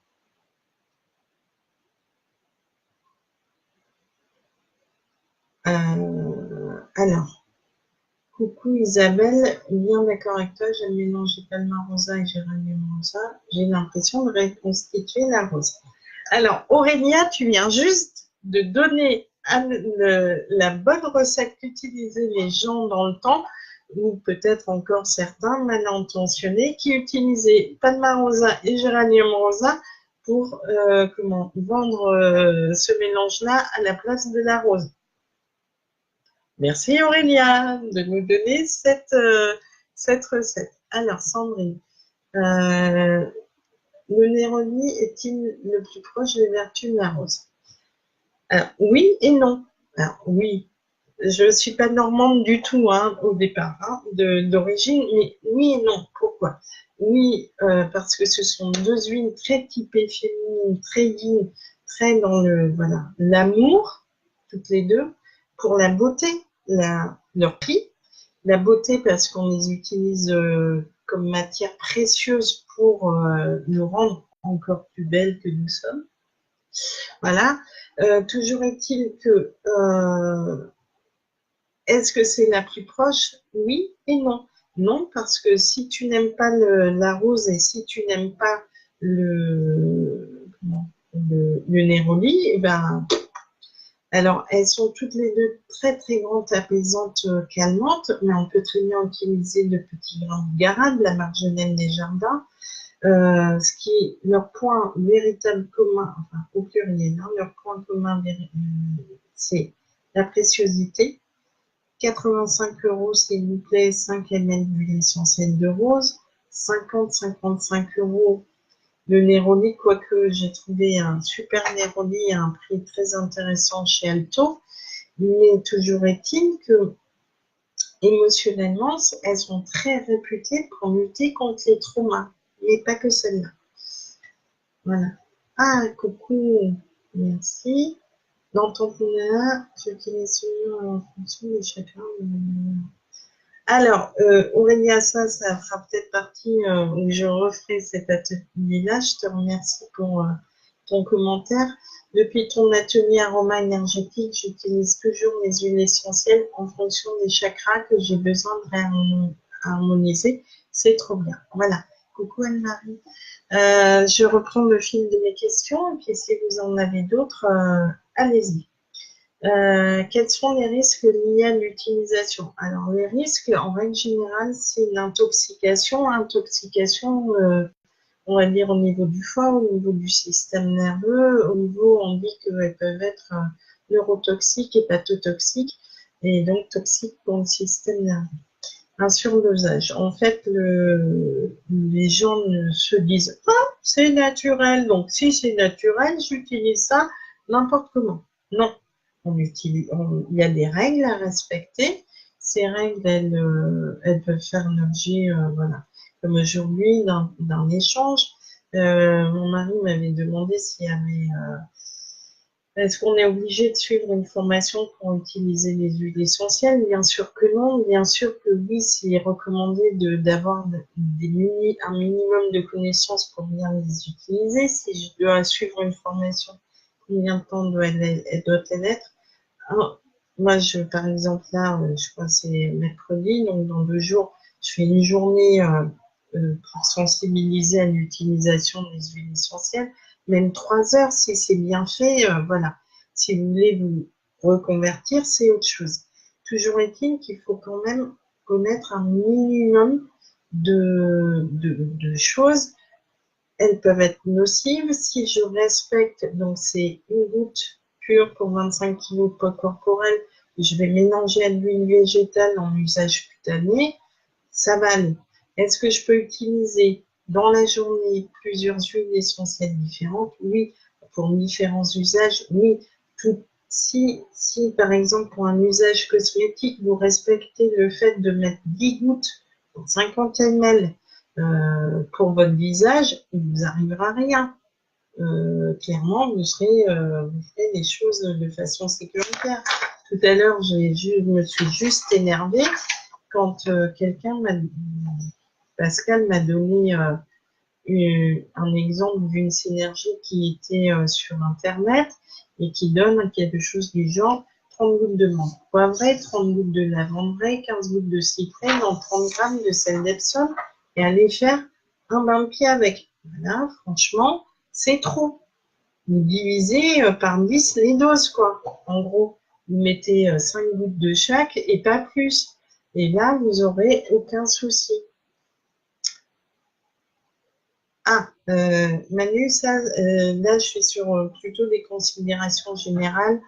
Alors, coucou Isabelle, bien d'accord avec toi, j'aime mélanger Palma Rosa et Géranium Rosa. J'ai l'impression de reconstituer la rose. Alors, Aurélia, tu viens juste de donner la bonne recette qu'utilisaient les gens dans le temps, ou peut-être encore certains mal intentionnés, qui utilisaient Palma Rosa et Géranium Rosa pour vendre ce mélange-là à la place de la rose. Merci Aurélia de nous donner cette recette. Alors, Sandrine, le néroli est-il le plus proche des vertus de la rose? Alors, oui et non. Alors, oui, je ne suis pas normande du tout au départ, d'origine, mais oui et non. Pourquoi? Oui, parce que ce sont deux huiles très typées féminines, très dignes, très dans l'amour, toutes les deux, pour la beauté, leur prix. La beauté parce qu'on les utilise comme matière précieuse pour nous rendre encore plus belles que nous sommes. Voilà. Toujours est-il que est-ce que c'est la plus proche? Oui et non. Non, parce que si tu n'aimes pas la rose et si tu n'aimes pas le néroli, eh ben, alors elles sont toutes les deux très très grandes, apaisantes, calmantes, mais on peut très bien utiliser le petit grain de garade, la marjolaine des jardins. Ce qui est leur point véritable commun, enfin au pluriel, hein, leur point commun, c'est la préciosité. 85 €, s'il vous plaît, 5 ml d'huile essentielle de rose. 50-55 € le Néroli, quoique j'ai trouvé un super Néroli à un prix très intéressant chez Alto. Mais toujours est-il que émotionnellement, elles sont très réputées pour lutter contre les traumas, mais pas que celle-là. Voilà. Ah, coucou, merci. Dans ton PNA, j'utilise celui en fonction de chacun. Alors, Aurélia, ça fera peut-être partie où je referai cet atelier-là. Je te remercie pour ton commentaire. Depuis ton atelier aroma énergétique, j'utilise toujours mes huiles essentielles en fonction des chakras que j'ai besoin de réharmoniser. C'est trop bien. Voilà. Coucou Anne-Marie. Je reprends le fil de mes questions et puis si vous en avez d'autres, allez-y. Quels sont les risques liés à l'utilisation? Alors, les risques, en règle générale, c'est l'intoxication. Intoxication, on va dire au niveau du foie, au niveau du système nerveux, au niveau, on dit qu'elles peuvent être neurotoxiques, hépatotoxiques, et donc toxiques pour le système nerveux. Un surdosage. En fait, les gens se disent « Ah, c'est naturel, donc si c'est naturel, j'utilise ça n'importe comment. » Non. Il y a des règles à respecter. Ces règles, elles peuvent faire l'objet, voilà, comme aujourd'hui, d'un échange. Mon mari m'avait demandé s'il y avait, est-ce qu'on est obligé de suivre une formation pour utiliser les huiles essentielles? Bien sûr que non. Bien sûr que oui, c'est recommandé d'avoir un minimum de connaissances pour bien les utiliser. Si je dois suivre une formation, combien de temps doit-elle être? Moi, par exemple, là, je crois que c'est mercredi, donc dans 2 jours, je fais une journée pour sensibiliser à l'utilisation des huiles essentielles. Même 3 heures, si c'est bien fait, voilà. Si vous voulez vous reconvertir, c'est autre chose. Toujours est-il qu'il faut quand même connaître un minimum de choses. Elles peuvent être nocives si je respecte, donc c'est une goutte pure pour 25 kg de poids corporel, je vais mélanger à l'huile végétale en usage cutané, ça va aller. Est-ce que je peux utiliser dans la journée plusieurs huiles essentielles différentes? Oui. Pour différents usages, oui. Si par exemple pour un usage cosmétique, vous respectez le fait de mettre 10 gouttes pour 50 ml pour votre visage, il ne vous arrivera rien. Clairement, vous ferez les choses de façon sécuritaire. Tout à l'heure, je me suis juste énervée quand Pascal m'a donné un exemple d'une synergie qui était sur Internet et qui donne quelque chose du genre 30 gouttes de menthe poivrée, 30 gouttes de lavande vraie, 15 gouttes de cyprès dans 30 grammes de sel d'Epsom et aller faire un bain de pied avec. Voilà, franchement, c'est trop. Vous divisez par 10 les doses, quoi. En gros, vous mettez 5 gouttes de chaque et pas plus. Et là, vous n'aurez aucun souci. Ah, Manu, là, je suis sur plutôt des considérations générales.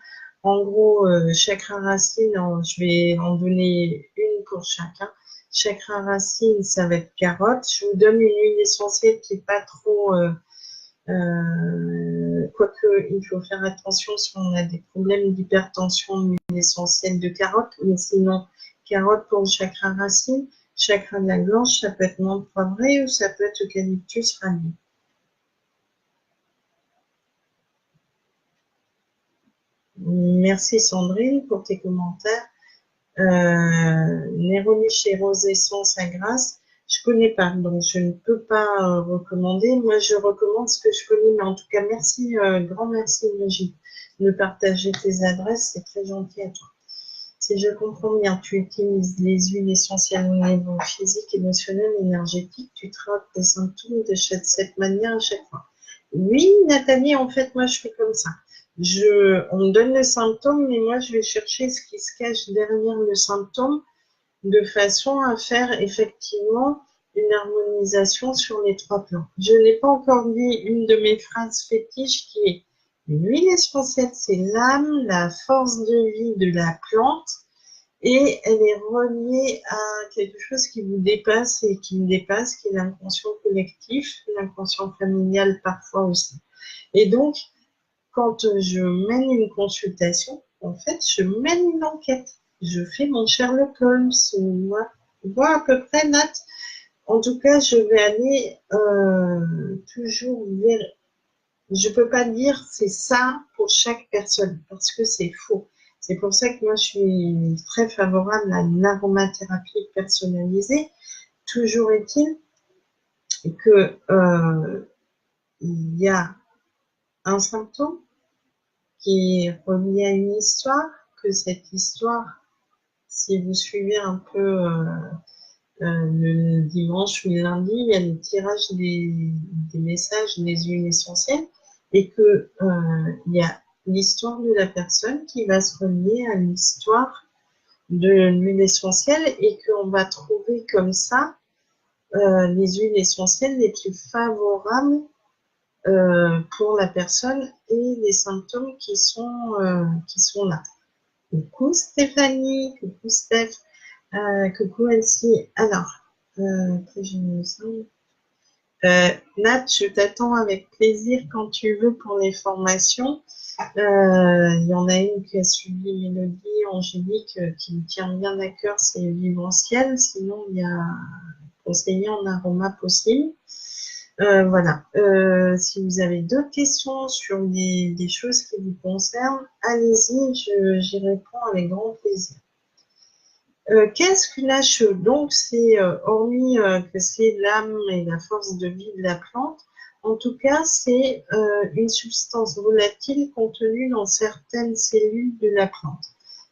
En gros, chakra racine, je vais en donner une pour chacun. Chakra racine, ça va être carotte. Je vous donne une huile essentielle qui n'est pas trop... quoique, il faut faire attention si on a des problèmes d'hypertension, l'huile essentielle de carotte. Mais sinon, carotte pour le chakra racine. Chakra de la gorge, ça peut être menthe poivrée ou ça peut être eucalyptus radié. Merci Sandrine pour tes commentaires. Néroli chez Rose Essence à Grasse. Je connais pas, donc je ne peux pas recommander. Moi, je recommande ce que je connais, mais en tout cas, merci, grand merci, Brigitte, de partager tes adresses, c'est très gentil à toi. Si je comprends bien, tu utilises les huiles essentielles au niveau physique, émotionnel, énergétique, tu traites les symptômes de cette manière à chaque fois. Oui, Nathalie, en fait, moi, je fais comme ça. On me donne le symptôme, mais moi, je vais chercher ce qui se cache derrière le symptôme de façon à faire effectivement une harmonisation sur les 3 plans. Je n'ai pas encore dit une de mes phrases fétiches qui est l'huile essentielle, c'est l'âme, la force de vie de la plante et elle est reliée à quelque chose qui vous dépasse et qui me dépasse, qui est l'inconscient collectif, l'inconscient familial parfois aussi. Et donc, quand je mène une consultation, en fait, je mène une enquête. Je fais mon Sherlock Holmes, vois à peu près, Nat. En tout cas, je vais aller toujours vers... Je peux pas dire c'est ça pour chaque personne, parce que c'est faux. C'est pour ça que moi, je suis très favorable à une aromathérapie personnalisée. Toujours est-il que il y a un symptôme qui est relié à une histoire, que cette histoire, si vous suivez un peu le dimanche ou le lundi, il y a le tirage des messages des huiles essentielles et que il y a l'histoire de la personne qui va se relier à l'histoire de l'huile essentielle et qu'on va trouver comme ça les huiles essentielles les plus favorables pour la personne et les symptômes qui sont là. Coucou Stéphanie, coucou Steph, coucou Elsie. Alors, Nat, je t'attends avec plaisir quand tu veux pour les formations. Il y en a une qui a suivi Mélodie, Angélique, qui me tient bien à cœur, c'est Viventiel. Sinon, il y a conseiller en aroma possible. Voilà. Si vous avez d'autres questions sur des choses qui vous concernent, allez-y, j'y réponds avec grand plaisir. Qu'est-ce qu'une HE? Donc, c'est hormis que c'est l'âme et la force de vie de la plante, en tout cas, c'est une substance volatile contenue dans certaines cellules de la plante.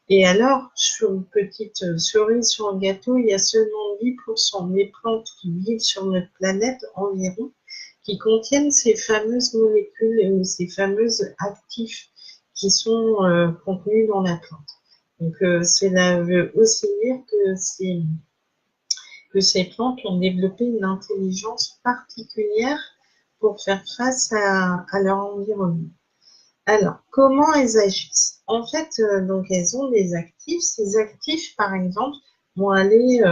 Et alors, sur une petite cerise sur le gâteau, il y a seulement 10% des plantes qui vivent sur notre planète environ qui contiennent ces fameuses molécules ou ces fameuses actifs qui sont contenus dans la plante. Donc, cela veut aussi dire que ces plantes ont développé une intelligence particulière pour faire face à leur environnement. Alors, comment elles agissent? En fait, donc elles ont des actifs. Ces actifs, par exemple, vont aller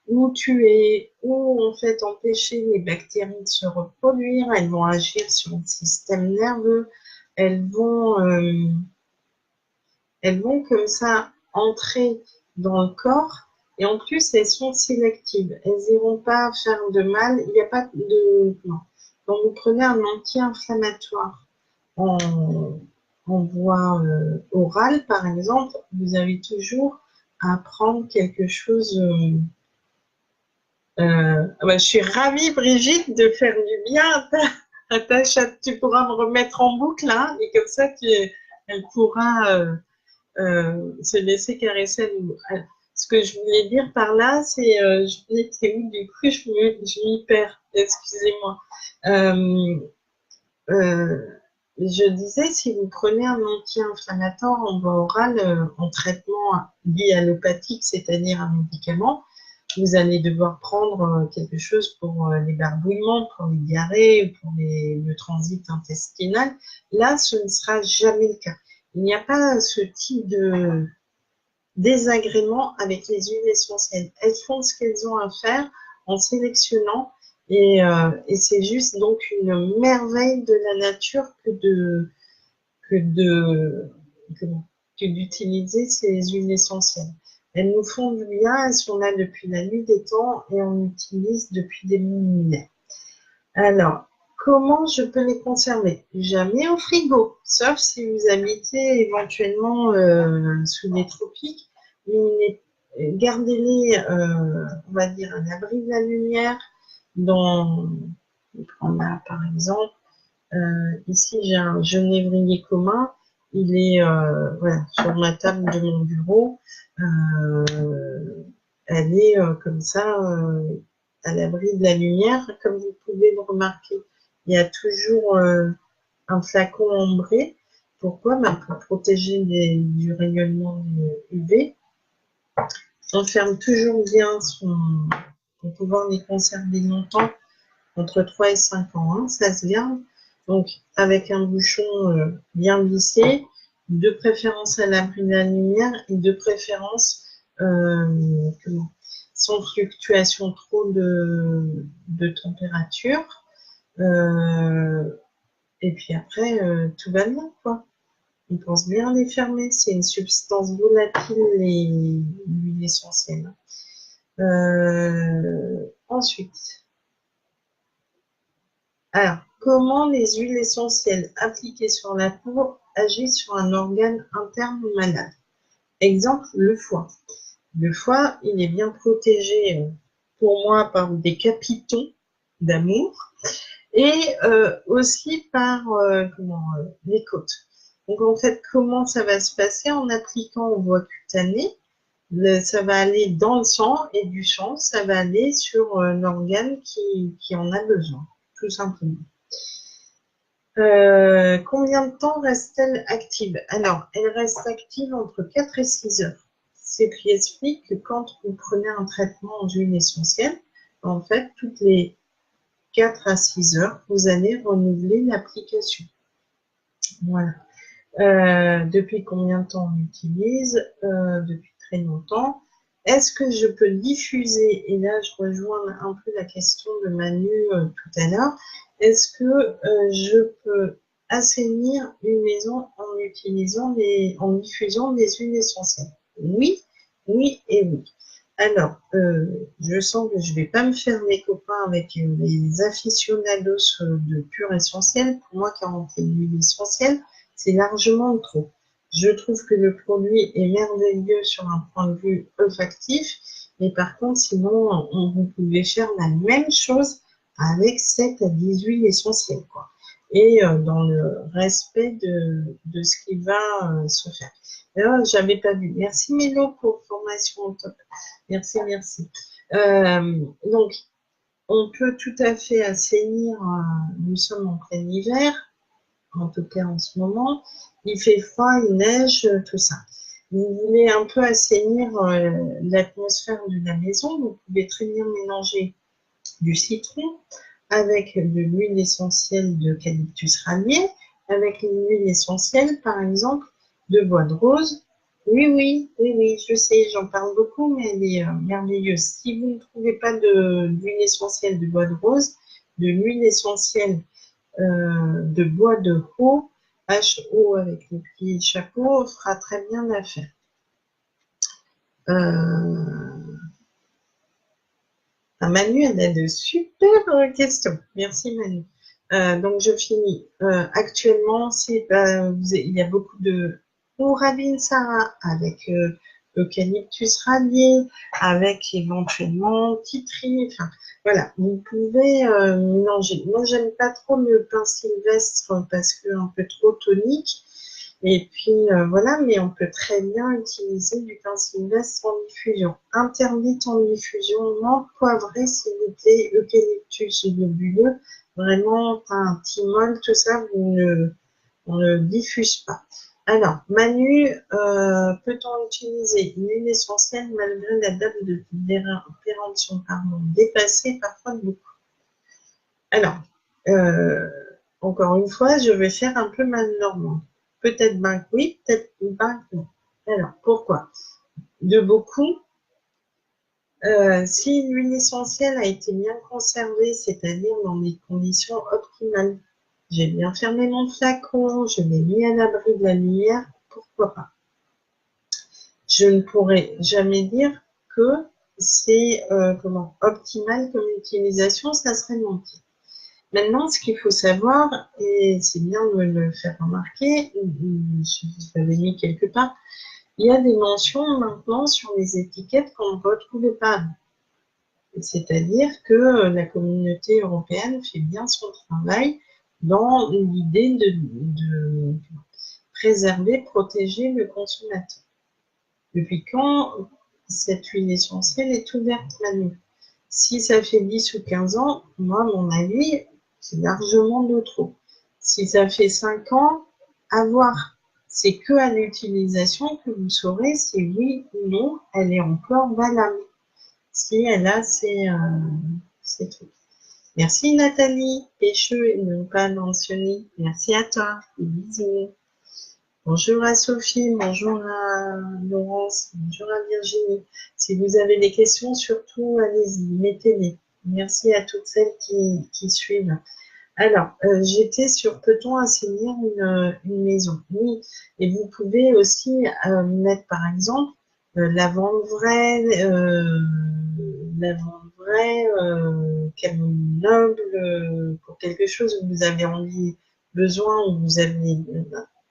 ou tuer ou en fait empêcher les bactéries de se reproduire. Elles vont agir sur le système nerveux. Elles vont comme ça entrer dans le corps et en plus elles sont sélectives. Elles n'iront pas faire de mal. Il n'y a pas de... Non. Quand vous prenez un anti-inflammatoire en voie orale, par exemple, vous avez toujours à prendre quelque chose. Je suis ravie, Brigitte, de faire du bien à ta chatte. Tu pourras me remettre en boucle, hein, et comme ça, elle pourra se laisser caresser à nouveau. Alors, ce que je voulais dire par là, c'est, je m'étais où du coup, je m'y perds, excusez-moi. Je disais, si vous prenez un anti-inflammatoire en voie orale, en traitement dit allopathique, c'est-à-dire un médicament, vous allez devoir prendre quelque chose pour les barbouillements, pour les diarrhées, pour le transit intestinal. Là, ce ne sera jamais le cas. Il n'y a pas ce type de désagrément avec les huiles essentielles. Elles font ce qu'elles ont à faire en sélectionnant et c'est juste donc une merveille de la nature que d'utiliser ces huiles essentielles. Elles nous font du bien, elles sont là depuis la nuit des temps et on utilise depuis des millénaires. Alors, comment je peux les conserver? Jamais au frigo, sauf si vous habitez éventuellement sous les tropiques. Mais gardez-les, on va dire, à l'abri de la lumière. Dans, on a par exemple, ici j'ai un genévrier commun, il est voilà, sur ma table de mon bureau. Elle est comme ça, à l'abri de la lumière. Comme vous pouvez le remarquer, il y a toujours un flacon ambré. Pourquoi? Pour protéger du rayonnement UV. On ferme toujours bien pour pouvoir les conserver longtemps, entre 3 et 5 ans, hein, ça se garde. Donc, avec un bouchon bien vissé, de préférence à l'abri de la lumière et de préférence sans fluctuation trop de température. Et puis après, tout va bien, quoi. On pense bien les fermer. C'est une substance volatile, l'huile essentielle. Ensuite, alors, comment les huiles essentielles appliquées sur la peau agissent sur un organe interne malade? Exemple, le foie. Le foie, il est bien protégé pour moi par des capitons d'amour et aussi par les côtes. Donc en fait, comment ça va se passer? En appliquant aux voies cutanées, ça va aller dans le sang et du sang, ça va aller sur l'organe qui en a besoin, tout simplement. Combien de temps reste-t-elle active? Alors, elle reste active entre 4 et 6 heures. Ce qui explique que quand vous prenez un traitement en huile essentielle, en fait, toutes les 4 à 6 heures, vous allez renouveler l'application. Voilà. Depuis combien de temps on l'utilise? Depuis très longtemps. Est-ce que je peux diffuser? Et là, je rejoins un peu la question de Manu tout à l'heure. Est-ce que je peux assainir une maison en diffusant des huiles essentielles? Oui, oui et oui. Alors, je sens que je vais pas me faire mes copains avec les aficionados de pur essentiel. Pour moi, 41 huiles essentielles, c'est largement trop. Je trouve que le produit est merveilleux sur un point de vue olfactif, mais par contre, sinon, vous pouvez faire la même chose avec 7 à 10 huiles essentielles, quoi. Et dans le respect de ce qui va se faire. Alors, j'avais pas vu. Merci Mélo pour formation au top. Merci, merci. Donc, on peut tout à fait assainir. Nous sommes en plein hiver, en tout cas en ce moment. Il fait froid, il neige, tout ça. Vous voulez un peu assainir l'atmosphère de la maison, vous pouvez très bien mélanger du citron avec de l'huile essentielle d'eucalyptus radié, avec une huile essentielle, par exemple, de bois de rose. Oui, oui, oui, oui, je sais, j'en parle beaucoup, mais elle est merveilleuse. Si vous ne trouvez pas d'huile essentielle de bois de rose, de l'huile essentielle de bois de haut, HO avec le petit chapeau, fera très bien l'affaire. Manu, elle a de super questions. Merci Manu. Donc je finis. Actuellement, il y a beaucoup de Ouravine Sarah avec eucalyptus radié, avec éventuellement titri. Enfin, voilà, vous pouvez mélanger. Moi, j'aime pas trop le pain sylvestre parce que un peu trop tonique. Et puis voilà, mais on peut très bien utiliser du pain sylvestre en diffusion. Interdite en diffusion, non poivré s'il vous plaît, eucalyptus globuleux, vraiment un thymol, tout ça, on ne diffuse pas. Alors, Manu, peut-on utiliser une huile essentielle malgré la date de péremption dépassée parfois beaucoup? Alors, encore une fois, je vais faire un peu mal normand. Peut-être ben oui, peut-être ben non. Alors, pourquoi? De beaucoup, si l'huile essentielle a été bien conservée, c'est-à-dire dans des conditions optimales, j'ai bien fermé mon flacon, je l'ai mis à l'abri de la lumière, pourquoi pas? Je ne pourrais jamais dire que c'est optimal comme utilisation, ça serait menti. Maintenant, ce qu'il faut savoir, et c'est bien de me le faire remarquer, je l'avais mis quelque part, Il y a des mentions maintenant sur les étiquettes qu'on ne retrouvait pas. C'est-à-dire que la communauté européenne fait bien son travail dans l'idée de préserver, protéger le consommateur. Depuis quand cette huile essentielle est ouverte, Manu? Si ça fait 10 ou 15 ans, moi, mon avis, c'est largement de trop. Si ça fait 5 ans, à voir. C'est que à l'utilisation que vous saurez si oui ou non elle est encore valable. Si elle a ses trucs. Merci Nathalie, Pécheux et non pas mentionné. Merci à toi. Bisous. Bonjour à Sophie, bonjour à Laurence, bonjour à Virginie. Si vous avez des questions, surtout, allez-y, mettez-les. Merci à toutes celles qui suivent. Alors, j'étais sur peut-on assainir une maison? Oui, et vous pouvez aussi mettre par exemple lavande vraie, camomille noble, pour quelque chose où vous avez envie, besoin, où vous avez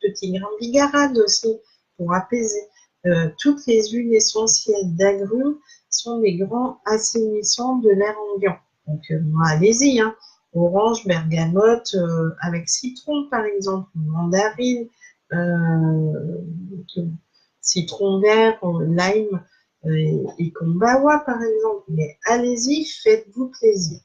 petit grain de bigarade aussi pour apaiser. Toutes les huiles essentielles d'agrumes sont des grands assainissants de l'air ambiant. Donc, allez-y, hein. Orange, bergamote, avec citron par exemple, mandarine, euh, citron vert, lime et kombawa par exemple. Mais allez-y, faites-vous plaisir.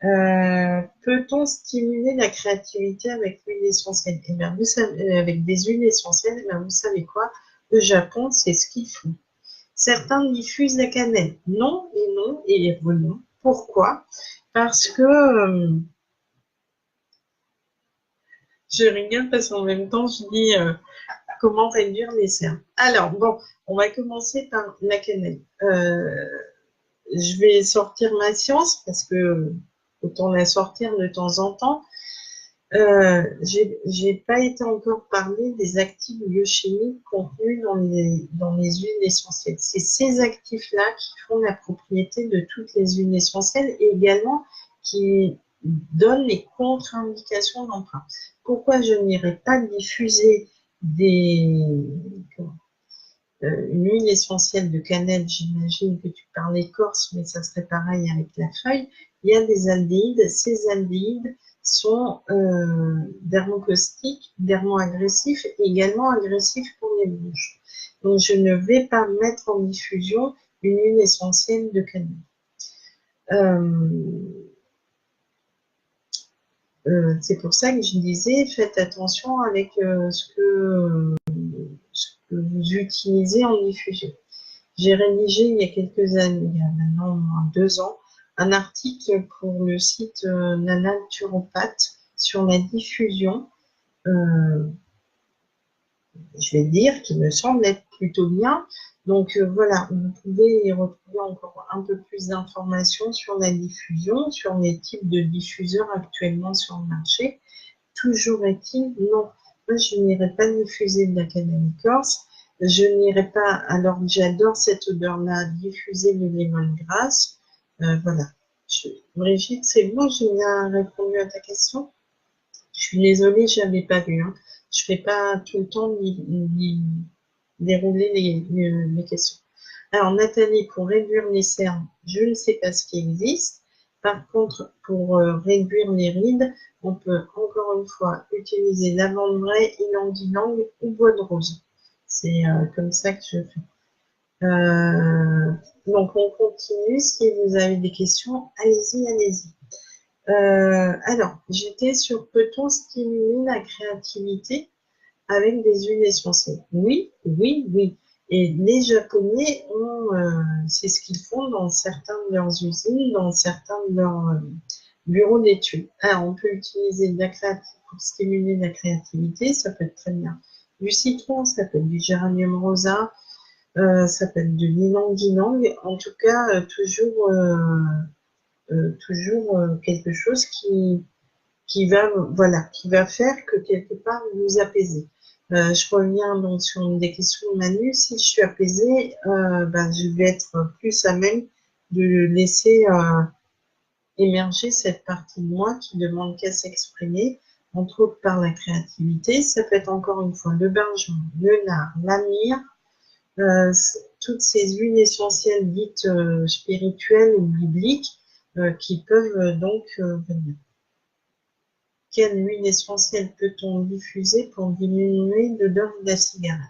Peut-on stimuler la créativité avec l'huile essentielle? Eh bien, vous savez, avec des huiles essentielles, eh bien, vous savez quoi? Le Japon, c'est ce qu'ils font. Certains diffusent la cannelle. Non et non et non. Pourquoi? Parce que je rigole parce qu'en même temps, je dis comment réduire les cernes. Alors, bon, on va commencer par la cannelle. Je vais sortir ma science parce que autant la sortir de temps en temps. J'ai pas été encore parlé des actifs biochimiques contenus dans les huiles essentielles. C'est ces actifs-là qui font la propriété de toutes les huiles essentielles et également qui donnent les contre-indications d'emprunt. Pourquoi je n'irai pas diffuser une huile essentielle de cannelle? J'imagine que tu parles écorce, mais ça serait pareil avec la feuille. Il y a des aldéhydes. Ces aldéhydes sont dermocaustiques, dermo-agressifs et également agressifs pour les bouches. Donc, je ne vais pas mettre en diffusion une huile essentielle de cannelle. C'est pour ça que je disais, faites attention avec ce que vous utilisez en diffusion. J'ai rédigé il y a quelques années, il y a maintenant 2 ans, un article pour le site Nana Naturopathe sur la diffusion. Je vais dire qu'il me semble être plutôt bien. Donc voilà, vous pouvez y retrouver encore un peu plus d'informations sur la diffusion, sur les types de diffuseurs actuellement sur le marché. Toujours est-il, non, moi je n'irai pas diffuser de la cannelle écorce. Je n'irai pas, alors j'adore cette odeur-là, diffuser le lemongrass. Voilà. Brigitte, c'est bon, j'ai bien répondu à ta question. Je suis désolée, je n'avais pas vu. Hein. Je ne fais pas tout le temps dérouler les questions. Alors, Nathalie, pour réduire les cernes, je ne sais pas ce qui existe. Par contre, pour réduire les rides, on peut encore une fois utiliser lavande vraie, ylang-ylang ou bois de rose. C'est comme ça que je fais. Donc, on continue. Si vous avez des questions, allez-y, allez-y. Alors, j'étais sur peut-on stimuler la créativité avec des huiles essentielles? Oui, oui, oui. Et les Japonais c'est ce qu'ils font dans certains de leurs usines, dans certains de leurs bureaux d'études. Alors, on peut utiliser de la créativité pour stimuler la créativité, ça peut être très bien. Du citron, ça peut être du géranium rosa, ça peut être de l'ylang-ylang. En tout cas, toujours quelque chose qui va faire que quelque part vous vous apaisez. Je reviens donc sur une des questions de Manu. Si je suis apaisée, je vais être plus à même de laisser émerger cette partie de moi qui demande qu'à s'exprimer, entre autres par la créativité. Ça peut être encore une fois le benjoin, le nard, la myrrhe, toutes ces huiles essentielles dites spirituelles ou bibliques qui peuvent donc venir. Quelle huile essentielle peut-on diffuser pour diminuer l'odeur de la cigarette?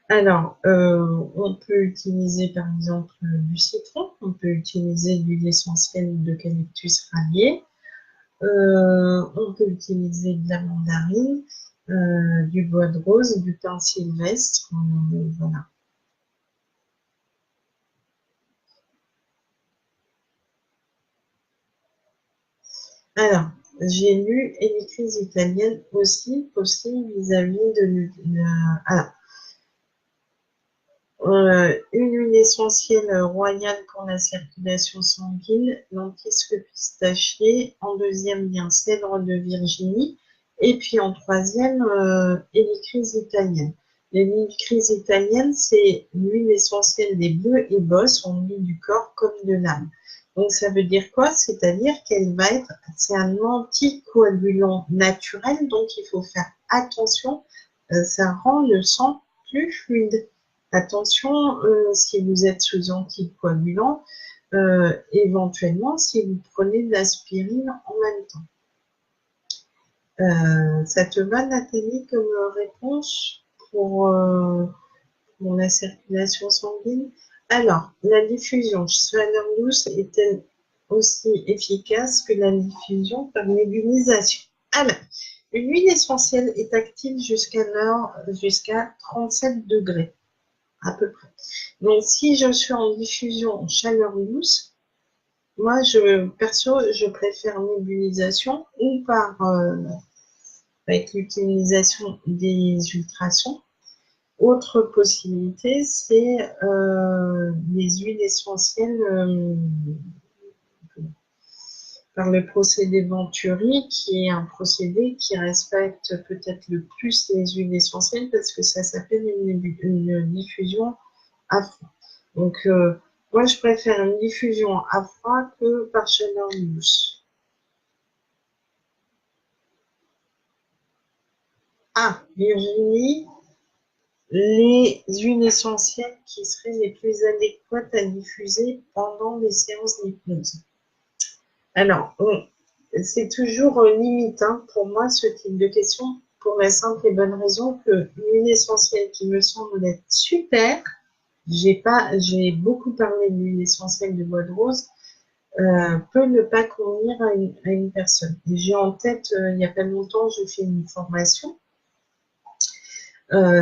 Alors, on peut utiliser par exemple du citron, on peut utiliser de l'huile essentielle d'eucalyptus radié, on peut utiliser de la mandarine, du bois de rose, du pin sylvestre, voilà. Alors, j'ai lu et les crises italiennes aussi possibles vis-à-vis de alors, une huile essentielle royale pour la circulation sanguine, lentisque pistachier, en deuxième lien cèdre de Virginie, et puis en troisième, hélicryse italienne. L'hélicryse italienne, c'est l'huile essentielle des bœufs et bosses, on dit du corps comme de l'âme. Donc ça veut dire quoi? C'est-à-dire qu'elle va être, c'est un anticoagulant naturel, donc il faut faire attention, ça rend le sang plus fluide. Attention, si vous êtes sous anticoagulant, éventuellement si vous prenez de l'aspirine en même temps. Ça te va, Nathalie, comme réponse pour la circulation sanguine? Alors, la diffusion chaleur douce est-elle aussi efficace que la diffusion par nébulisation? Alors, une huile essentielle est active jusqu'à 37 degrés, à peu près. Donc, si je suis en diffusion en chaleur douce, moi, perso, je préfère nébulisation ou avec l'utilisation des ultrasons. Autre possibilité, c'est les huiles essentielles par le procédé Venturi, qui est un procédé qui respecte peut-être le plus les huiles essentielles parce que ça s'appelle une diffusion à froid. Donc, moi, je préfère une diffusion à froid que par chaleur douce. Ah, Virginie, les huiles essentielles qui seraient les plus adéquates à diffuser pendant les séances d'hypnose. Alors, c'est toujours limite pour moi ce type de question pour la simple et bonne raison que l'huile essentielle qui me semble être super, j'ai beaucoup parlé de l'huile essentielle de bois de rose, peut ne pas convenir à une personne. J'ai en tête, il n'y a pas longtemps, j'ai fait une formation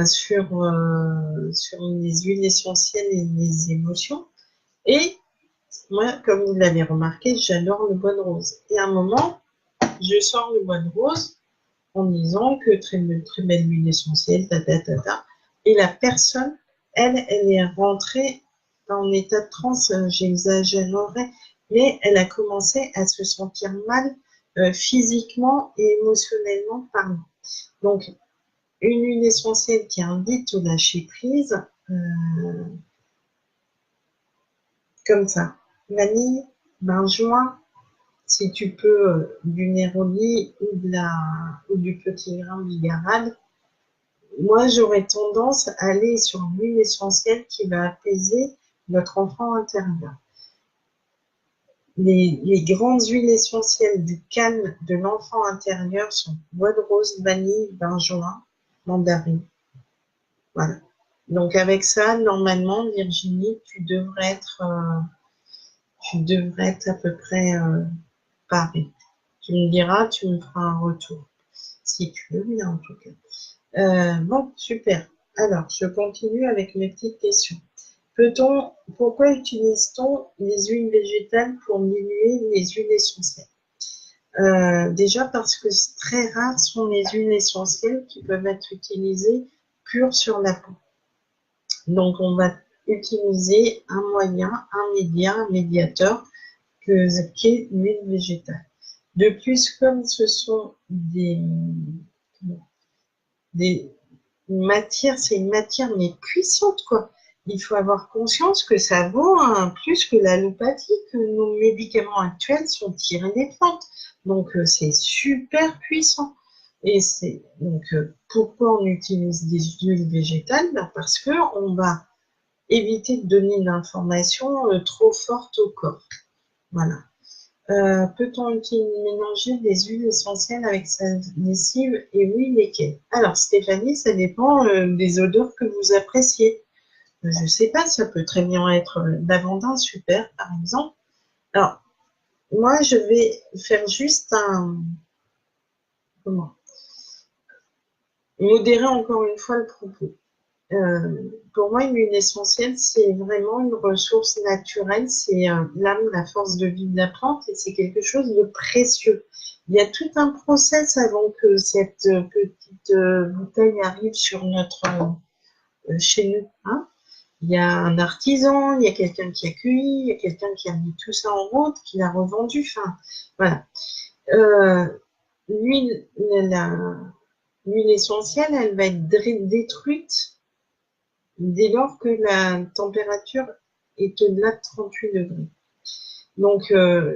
sur les huiles essentielles et les émotions. Et moi, comme vous l'avez remarqué, j'adore le bois de rose. Et à un moment, je sors le bois de rose en disant que très belle huile essentielle, et la personne, elle est rentrée en état de transe, j'exagérerais, mais elle a commencé à se sentir mal physiquement et émotionnellement parlant. Donc, une huile essentielle qui invite au lâcher prise, comme ça. Vanille, benjoin, si tu peux, du néroli ou du petit grain de bigarade. Moi, j'aurais tendance à aller sur l'huile essentielle qui va apaiser notre enfant intérieur. Les grandes huiles essentielles du calme de l'enfant intérieur sont bois de rose, vanille, benjoin, mandarine. Voilà. Donc avec ça, normalement, Virginie, tu devrais être à peu près paré. Tu me diras, tu me feras un retour. Si tu veux bien, en tout cas. Bon, super. Alors, je continue avec mes petites questions. Pourquoi utilise-t-on les huiles végétales pour diluer les huiles essentielles? Déjà parce que très rares sont les huiles essentielles qui peuvent être utilisées pures sur la peau. Donc, on va utiliser un moyen, un médiateur qui est l'huile végétale. De plus, comme ce sont des matières, c'est une matière mais puissante, quoi. Il faut avoir conscience que ça vaut plus que l'allopathie, que nos médicaments actuels sont tirés des plantes. Donc, c'est super puissant. Et c'est donc pourquoi on utilise des huiles végétales? Ben, parce que on va éviter de donner une information trop forte au corps. Voilà. Peut-on mélanger des huiles essentielles avec sa lessive et oui, lesquelles? Alors, Stéphanie, ça dépend des odeurs que vous appréciez. Je sais pas, ça peut très bien être lavandin, super, par exemple. Alors, moi, je vais faire juste comment, modérer encore une fois le propos. Pour moi, une huile essentielle, c'est vraiment une ressource naturelle, c'est l'âme, la force de vie de la plante et c'est quelque chose de précieux. Il y a tout un process avant que cette petite bouteille arrive sur chez nous. Hein. Il y a un artisan, il y a quelqu'un qui a cueilli, il y a quelqu'un qui a mis tout ça en route, qui l'a revendu. Enfin, voilà. Euh, l'huile, l'huile essentielle, elle va être détruite dès lors que la température est au-delà de 38 degrés. Donc,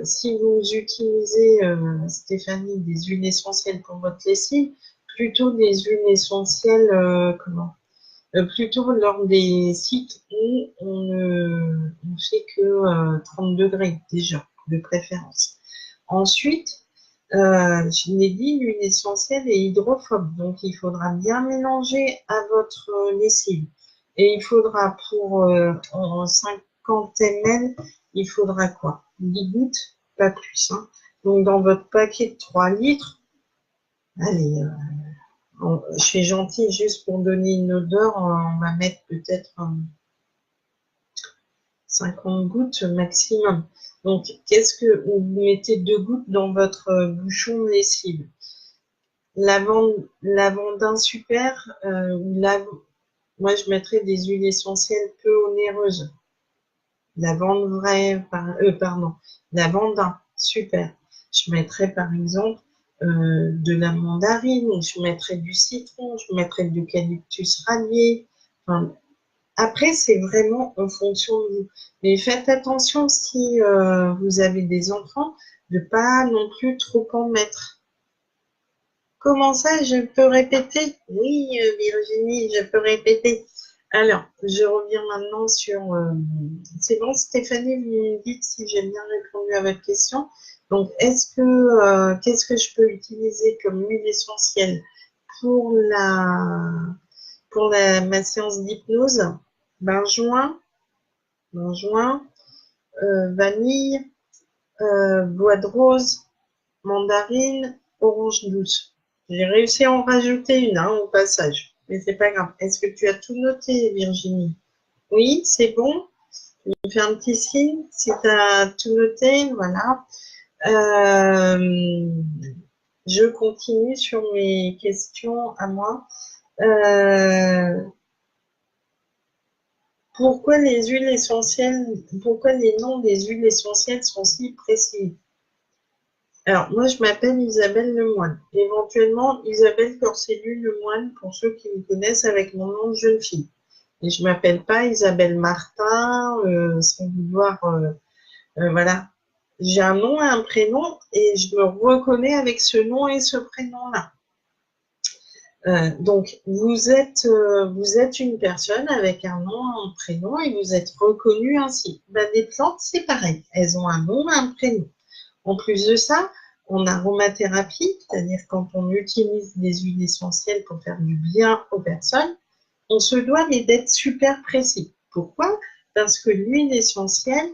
si vous utilisez, Stéphanie, des huiles essentielles pour votre lessive, plutôt des huiles essentielles, plutôt lors des sites où on fait que 30 degrés déjà, de préférence. Ensuite, je l'ai dit, l'huile essentielle est hydrophobe, donc il faudra bien mélanger à votre lessive. Et il faudra en 50 ml, il faudra quoi? 10 gouttes, pas plus. Hein. Donc dans votre paquet de 3 litres, allez, je suis gentille juste pour donner une odeur, on va mettre peut-être 50 gouttes maximum. Donc, qu'est-ce que vous mettez 2 gouttes dans votre bouchon de lessive? Lavandin super, moi je mettrais des huiles essentielles peu onéreuses. Lavande vraie, pardon, lavandin super. Je mettrais par exemple de la mandarine, je mettrais du citron, je mettrais de l'eucalyptus radié. Enfin, après, c'est vraiment en fonction de vous. Mais faites attention si vous avez des enfants, de pas non plus trop en mettre. Comment ça, je peux répéter? Oui, Virginie, je peux répéter. Alors, je reviens maintenant sur... c'est bon, Stéphanie, vous me dites si j'ai bien répondu à votre question. Donc, qu'est-ce que je peux utiliser comme huile essentielle pour ma séance d'hypnose? Benjoin, benjoin, vanille, bois de rose, mandarine, orange douce. J'ai réussi à en rajouter une au passage, mais c'est pas grave. Est-ce que tu as tout noté, Virginie? Oui, c'est bon. Tu me fais un petit signe si tu as tout noté. Voilà. Je continue sur mes questions à moi. Pourquoi pourquoi les noms des huiles essentielles sont si précis? Alors, moi, je m'appelle Isabelle Lemoine. Éventuellement, Isabelle Corselu Lemoine, pour ceux qui me connaissent avec mon nom de jeune fille. Et je m'appelle pas Isabelle Martin, sans vouloir, voilà. J'ai un nom et un prénom et je me reconnais avec ce nom et ce prénom-là. Donc, vous êtes une personne avec un nom, un prénom et vous êtes reconnu ainsi. Ben, les plantes, c'est pareil. Elles ont un nom et un prénom. En plus de ça, en aromathérapie, c'est-à-dire quand on utilise des huiles essentielles pour faire du bien aux personnes, on se doit d'être super précis. Pourquoi? Parce que l'huile essentielle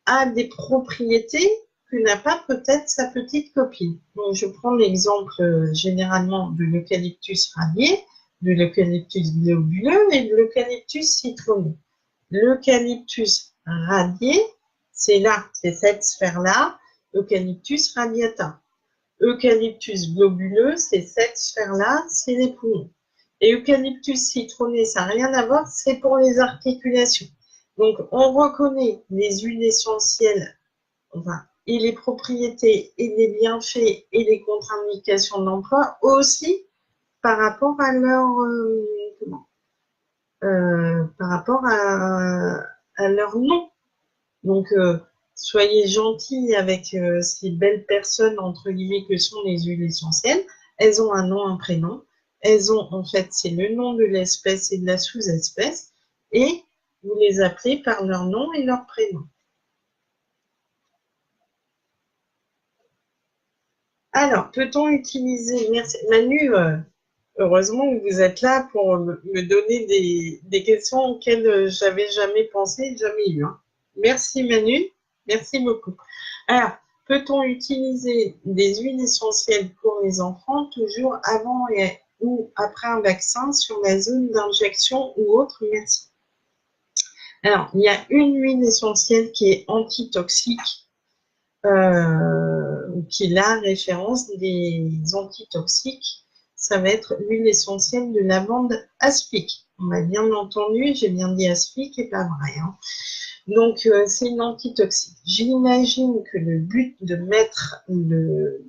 a des propriétés que n'a pas peut-être sa petite copine. Donc, je prends l'exemple généralement de l'eucalyptus radié, de l'eucalyptus globuleux et de l'eucalyptus citronné. L'eucalyptus radié, c'est cette sphère-là, Eucalyptus radiata. Eucalyptus globuleux, c'est cette sphère-là, c'est les poumons. Et Eucalyptus citronné, ça n'a rien à voir, c'est pour les articulations. Donc, on reconnaît les huiles essentielles, enfin, et les propriétés et les bienfaits et les contre-indications de l'emploi aussi par rapport à leur nom. Donc, soyez gentils avec ces belles personnes, entre guillemets, que sont les huiles essentielles. elles ont un nom, un prénom. Elles ont, en fait, c'est le nom de l'espèce et de la sous-espèce. Et vous les appelez par leur nom et leur prénom. Alors, peut-on utiliser... Merci. Manu, heureusement que vous êtes là pour me donner des questions auxquelles j'avais jamais pensé, jamais eu. Hein. Merci Manu, merci beaucoup. Alors, peut-on utiliser des huiles essentielles pour les enfants toujours avant ou après un vaccin sur la zone d'injection ou autre? Merci. Alors, il y a une huile essentielle qui est antitoxique, qui est la référence des antitoxiques. Ça va être l'huile essentielle de lavande aspic. On m'a bien entendu, j'ai bien dit aspic et pas vrai. Hein. Donc, c'est une antitoxique. J'imagine que le but de mettre l'huile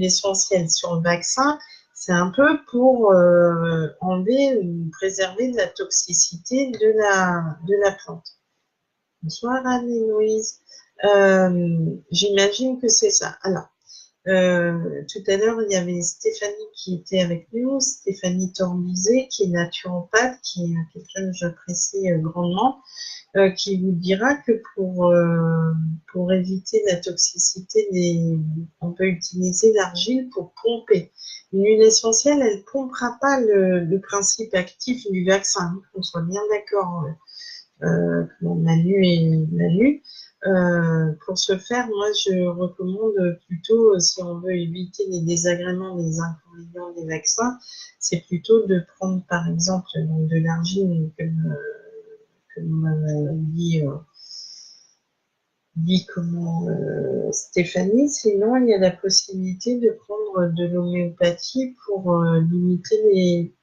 essentielle sur le vaccin, c'est un peu pour enlever ou préserver de la toxicité de la plante. Bonsoir Anne-Louise. J'imagine que c'est ça. Alors, tout à l'heure, il y avait Stéphanie qui était avec nous, Stéphanie Torbizet, qui est naturopathe, qui est quelqu'un que j'apprécie grandement, qui vous dira que pour éviter la toxicité, on peut utiliser l'argile pour pomper. Une huile essentielle, elle ne pompera pas le principe actif du vaccin, qu'on soit bien d'accord, Manu et Manu. Pour ce faire, moi, je recommande plutôt, si on veut éviter les désagréments, les inconvénients des vaccins, c'est plutôt de prendre, par exemple, de l'argile, comme dit comment Stéphanie. Sinon, il y a la possibilité de prendre de l'homéopathie pour limiter les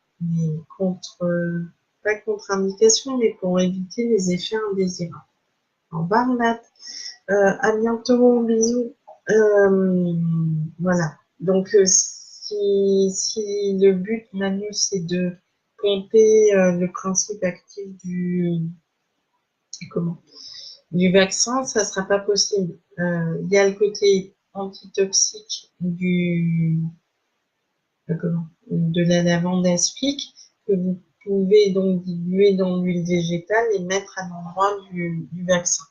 pas contre-indications, mais pour éviter les effets indésirables. Au revoir, Nat. À bientôt, bisous. Voilà. Donc, si le but, Manu, c'est de pomper le principe actif du vaccin, ça ne sera pas possible. Il y a le côté antitoxique de la lavande aspic que vous pouvez donc diluer dans l'huile végétale et mettre à l'endroit du vaccin.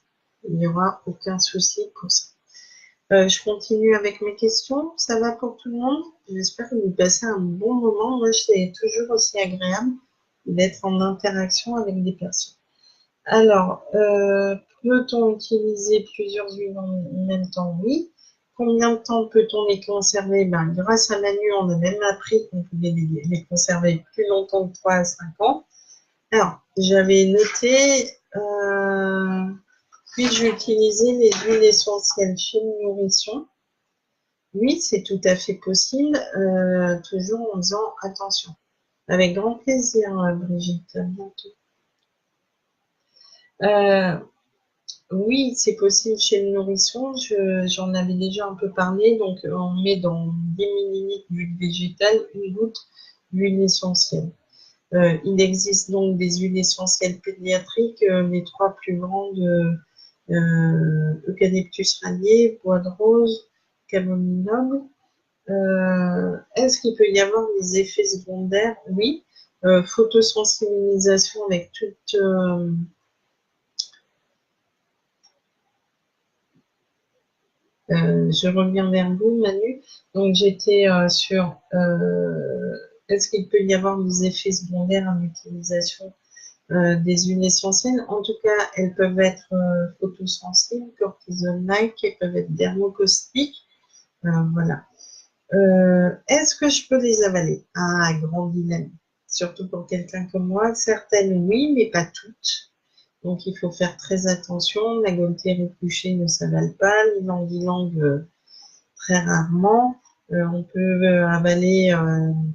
Il n'y aura aucun souci pour ça. Je continue avec mes questions. Ça va pour tout le monde? J'espère que vous passez un bon moment. Moi, c'est toujours aussi agréable d'être en interaction avec des personnes. Alors, peut-on utiliser plusieurs huiles en même temps? Oui. Combien de temps peut-on les conserver? Grâce à Manu, on a même appris qu'on pouvait les conserver plus longtemps que 3 à 5 ans. Alors, j'avais noté, puis-je utiliser les huiles essentielles chez le nourrisson? Oui, c'est tout à fait possible, toujours en faisant attention. Avec grand plaisir, Brigitte. À bientôt. Oui, c'est possible chez le nourrisson. J'en avais déjà un peu parlé. Donc, on met dans 10 ml d'huile végétale une goutte d'huile essentielle. Il existe donc des huiles essentielles pédiatriques, les 3 plus grandes, Eucalyptus radié, bois de rose, camomille noble. Est-ce qu'il peut y avoir des effets secondaires? Oui. Photosensibilisation avec toute... je reviens vers vous, Manu. Donc, j'étais sur est-ce qu'il peut y avoir des effets secondaires à l'utilisation des huiles essentielles? En tout cas, elles peuvent être photosensibles, cortisone-like, elles peuvent être dermocaustiques. Voilà. Est-ce que je peux les avaler? Ah, grand dilemme. Surtout pour quelqu'un comme moi. Certaines, oui, mais pas toutes. Donc, il faut faire très attention. La Gaultière épluchée ne s'avale pas. L'ylang-ylang, très rarement. On peut avaler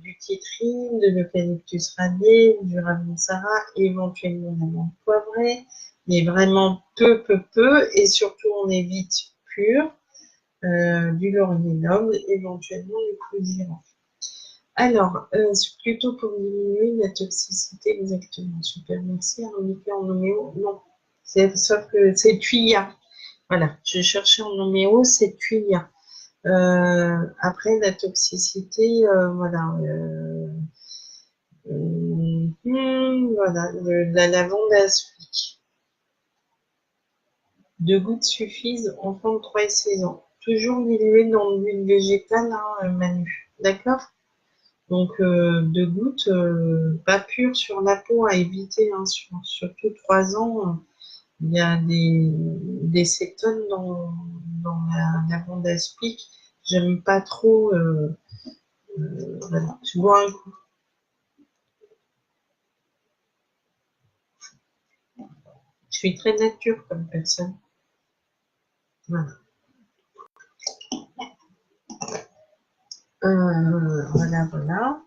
du titrine, de l'eucalyptus radié, du ravensara, éventuellement de la menthe poivrée, mais vraiment peu, et surtout on évite pur, du laurier noble, éventuellement du clou de girofle. Alors, c'est plutôt pour diminuer la toxicité, exactement. Super, merci. Indiqué en homéo, non. Sauf que c'est Thuya. Voilà, je cherchais en homéo, c'est Thuya. Après, la toxicité, voilà. Voilà, la lavande aspic. 2 gouttes suffisent, enfant de 3 et 6 ans. Toujours dilué dans l'huile végétale, hein, Manu. D'accord? Donc, 2 gouttes, pas pures sur la peau à éviter, hein, surtout 3 ans. Il y a des cétones dans la lavande aspic. J'aime pas trop. Voilà. Je bois un coup. Je suis très nature comme personne. Voilà. Voilà, voilà.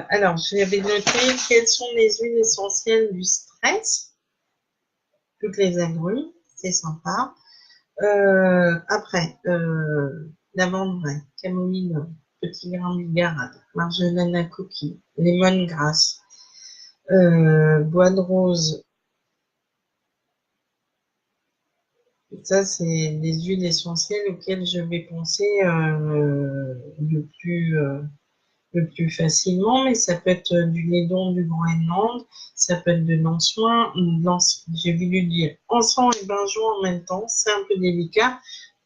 Alors, j'avais noté quelles sont les huiles essentielles du stress. Toutes les agrumes, c'est sympa. Après, lavande vraie, camomille, petit grain de garade, marjolaine à coquille, lemongrass, bois de rose. Ça, c'est les huiles essentielles auxquelles je vais penser le plus facilement, mais ça peut être du laiton du Groenland, ça peut être de l'ansoin, j'ai voulu dire encens et benjoin en même temps, c'est un peu délicat.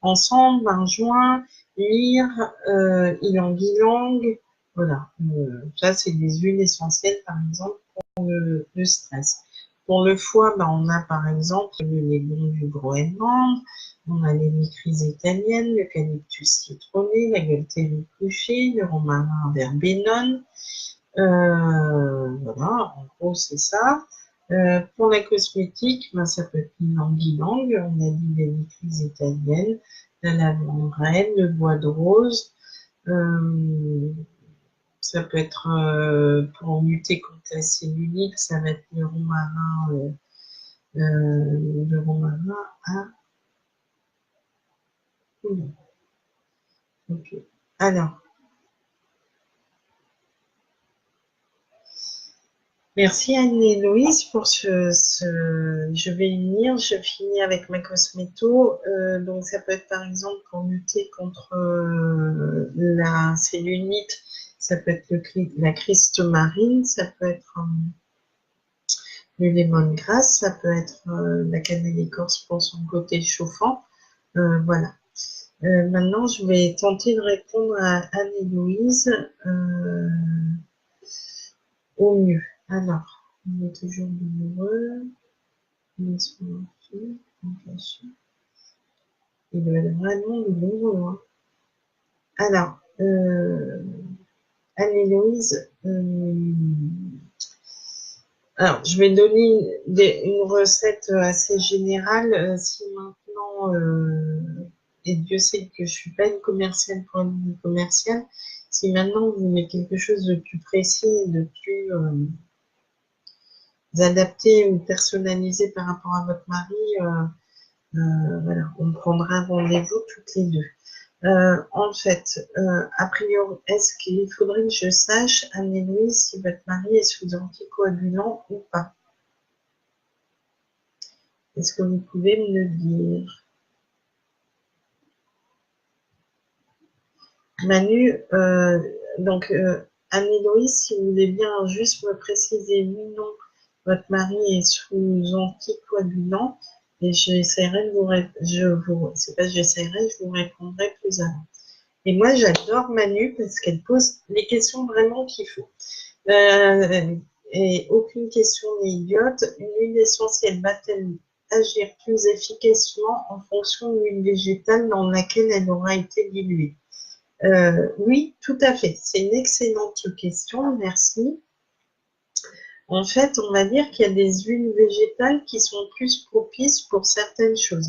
Encens, benjoin, lyre, ylang-ylang, voilà. Ça, c'est des huiles essentielles, par exemple, pour le stress. Pour le foie, ben, on a par exemple le laiton du Groenland, on a les mycrises italiennes, l'eucalyptus citronné, la gueltérie couchée, le romarin verbenone. Voilà, en gros, c'est ça. Pour la cosmétique, ben, ça peut être l'ylang-ylang, on a dit les mycrises italiennes, la lavande reine, le bois de rose. Ça peut être pour lutter contre la cellulite, ça va être le romarin à oui. Ok. Alors, merci Anne-Héloïse pour je vais lire, je finis avec ma cosméto. Donc, ça peut être par exemple pour lutter contre la cellulite, ça peut être la criste marine, ça peut être le lemongrass, ça peut être la cannelle écorce pour son côté chauffant. Voilà. Maintenant, je vais tenter de répondre à Anne-Héloïse au mieux. Alors, on est toujours douloureux. Il doit être vraiment douloureux. Hein. Alors, Anne-Héloïse, alors, je vais donner une recette assez générale. Si maintenant, et Dieu sait que je suis pas une commerciale pour une commerciale, si maintenant vous voulez quelque chose de plus précis, de plus adapté ou personnalisé par rapport à votre mari, voilà, on prendra rendez-vous toutes les deux. En fait, a priori, est-ce qu'il faudrait que je sache, Anne-Louise, si votre mari est sous anticoagulant ou pas? Est-ce que vous pouvez me le dire? Manu, donc Anne-Héloïse, si vous voulez bien juste me préciser, oui, non, votre mari est sous anticoagulant et j'essaierai de c'est pas j'essaierai, je vous répondrai plus avant. Et moi, j'adore Manu parce qu'elle pose les questions vraiment qu'il faut. Et aucune question n'est idiote. Une huile essentielle va-t-elle agir plus efficacement en fonction de l'huile végétale dans laquelle elle aura été diluée? Oui, tout à fait. C'est une excellente question, merci. En fait, on va dire qu'il y a des huiles végétales qui sont plus propices pour certaines choses.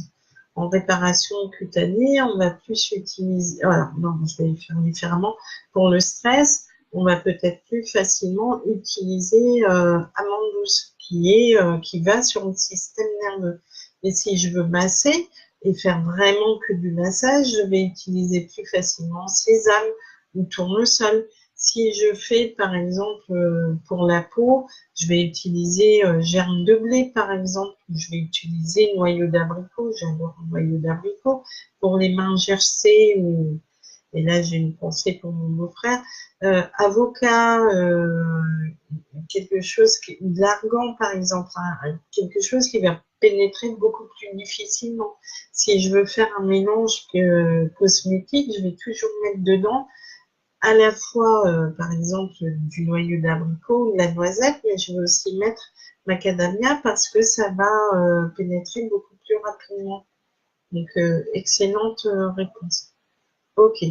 En réparation cutanée, on va plus utiliser... Voilà, non, je vais faire différemment. Pour le stress, on va peut-être plus facilement utiliser amande douce, qui va sur le système nerveux. Et si je veux masser et faire vraiment que du massage, je vais utiliser plus facilement sésame ou tournesol. Si je fais, par exemple, pour la peau, je vais utiliser germe de blé, par exemple. Je vais utiliser noyau d'abricot. J'adore le noyau d'abricot. Pour les mains gercées, et là j'ai une pensée pour mon beau-frère, avocat, quelque chose de l'argan, par exemple, hein, quelque chose qui va pénétrer beaucoup plus difficilement. Si je veux faire un mélange cosmétique, je vais toujours mettre dedans à la fois, par exemple, du noyau d'abricot ou de la noisette, mais je vais aussi mettre macadamia parce que ça va pénétrer beaucoup plus rapidement. Donc, excellente réponse. Ok.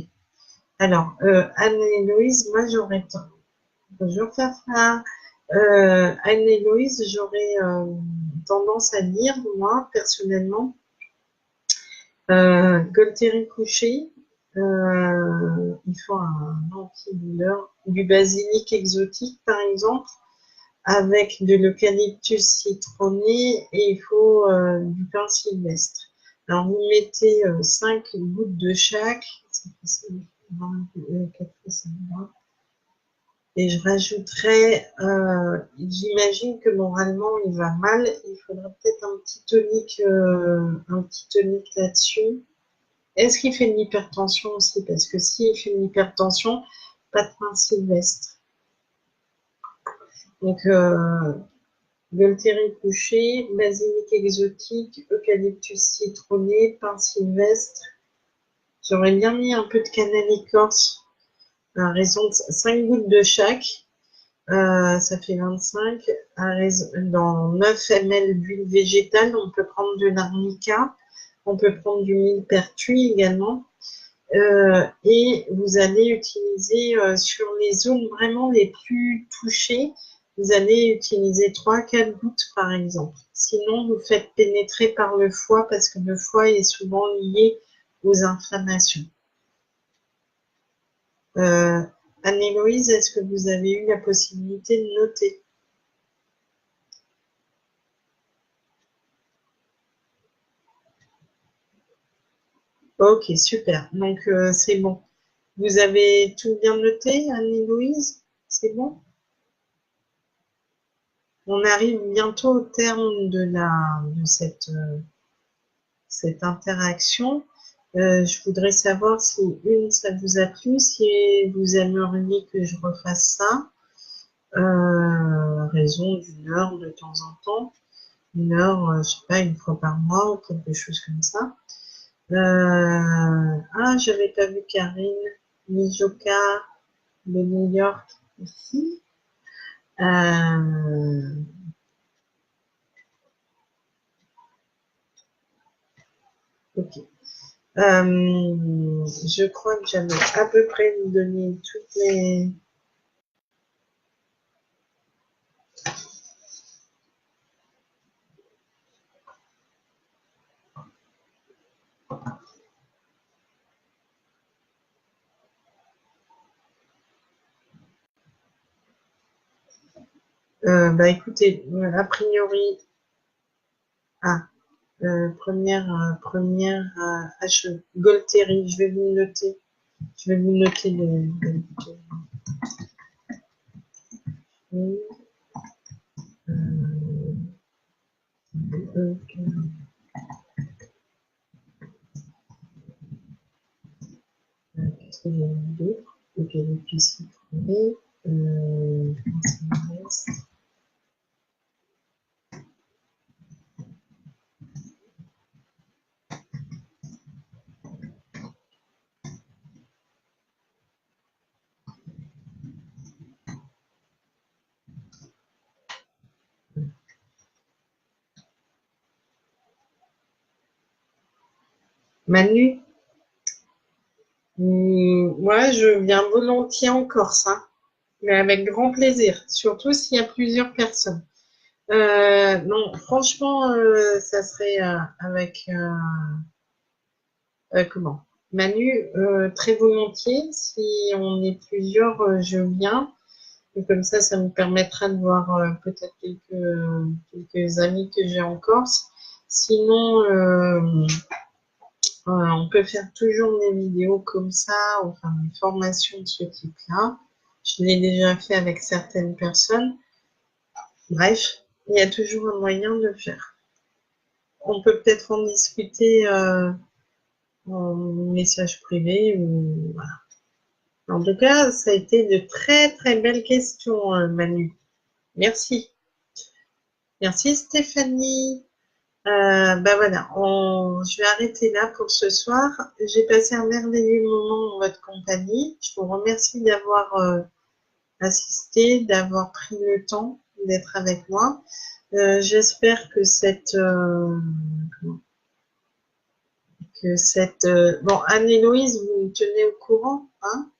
Alors, Anne-Héloïse, moi j'aurais bonjour Fafa. Anne-Héloïse, j'aurais tendance à dire, moi, personnellement, Gualteri couché, il faut un antidouleur, du basilic exotique par exemple, avec de l'eucalyptus citronné et il faut du pain sylvestre. Alors vous mettez 5 gouttes de chaque, ça fait 20, 4, 5, 20. Et je rajouterais, j'imagine que moralement il va mal, il faudra peut-être un petit tonique là-dessus. Est-ce qu'il fait une hypertension aussi? Parce que s'il fait une hypertension, pas de pain sylvestre. Donc, Gualteri couché, basilic exotique, eucalyptus citronné, pain sylvestre. J'aurais bien mis un peu de cannelle écorce, à raison de 5 gouttes de chaque. Ça fait 25. Dans 9 ml d'huile végétale, on peut prendre de l'arnica, on peut prendre du millepertuis également. Et vous allez utiliser sur les zones vraiment les plus touchées, vous allez utiliser 3-4 gouttes par exemple. Sinon, vous faites pénétrer par le foie parce que le foie est souvent lié aux inflammations. Anne-Héloïse, est-ce que vous avez eu la possibilité de noter? Ok, super. Donc, c'est bon. Vous avez tout bien noté, Anne-Héloïse? C'est bon? On arrive bientôt au terme de cette interaction. Je voudrais savoir si ça vous a plu, si vous aimeriez que je refasse ça, à raison d'une heure de temps en temps, une heure, je sais pas, une fois par mois ou quelque chose comme ça. J'avais pas vu Karine, Mijoka de New York ici. Ok. Je crois que j'avais à peu près vous donné toutes les. Écoutez, a priori, première Gualteri, je vais vous noter. Je vais vous noter les. Qu'est-ce que j'ai mis d'autre? Eucalyptus citronné. Manu, moi je viens volontiers en Corse, hein, mais avec grand plaisir, surtout s'il y a plusieurs personnes. Non, franchement, ça serait avec comment? Manu, très volontiers. Si on est plusieurs, je viens. Et comme ça me permettra de voir peut-être quelques amis que j'ai en Corse. Sinon, on peut faire toujours des vidéos comme ça, enfin des formations de ce type-là. Je l'ai déjà fait avec certaines personnes. Bref, il y a toujours un moyen de le faire. On peut peut-être en discuter en message privé ou voilà. En tout cas, ça a été de très très belles questions, Manu. Merci. Merci Stéphanie. Ben voilà, je vais arrêter là pour ce soir. J'ai passé un merveilleux moment en votre compagnie. Je vous remercie d'avoir assisté, d'avoir pris le temps d'être avec moi. J'espère que bon, Anne-Héloïse, vous me tenez au courant, hein?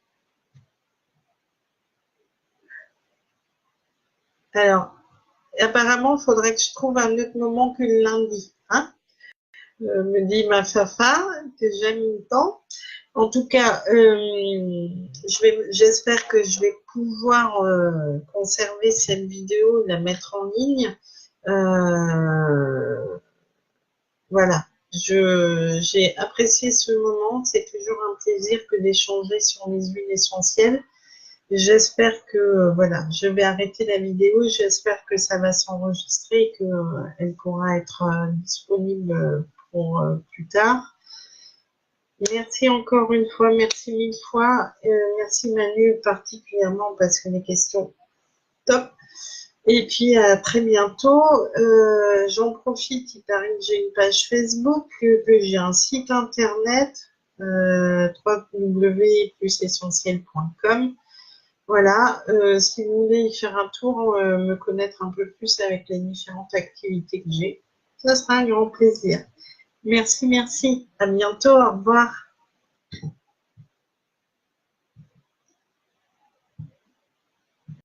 Alors, apparemment, il faudrait que je trouve un autre moment que le lundi, hein? Me dit ma Fafa, que j'aime tant. En tout cas, j'espère que je vais pouvoir conserver cette vidéo, la mettre en ligne. Voilà, j'ai apprécié ce moment. C'est toujours un plaisir que d'échanger sur les huiles essentielles. J'espère que, voilà, je vais arrêter la vidéo. J'espère que ça va s'enregistrer et qu'elle pourra être disponible pour plus tard. Merci encore une fois, merci mille fois. Merci Manu particulièrement parce que les questions top. Et puis à très bientôt. J'en profite, il paraît que j'ai une page Facebook, que j'ai un site internet, www.essentiel.com. Voilà, si vous voulez y faire un tour, me connaître un peu plus avec les différentes activités que j'ai, ça sera un grand plaisir. Merci, merci. À bientôt. Au revoir.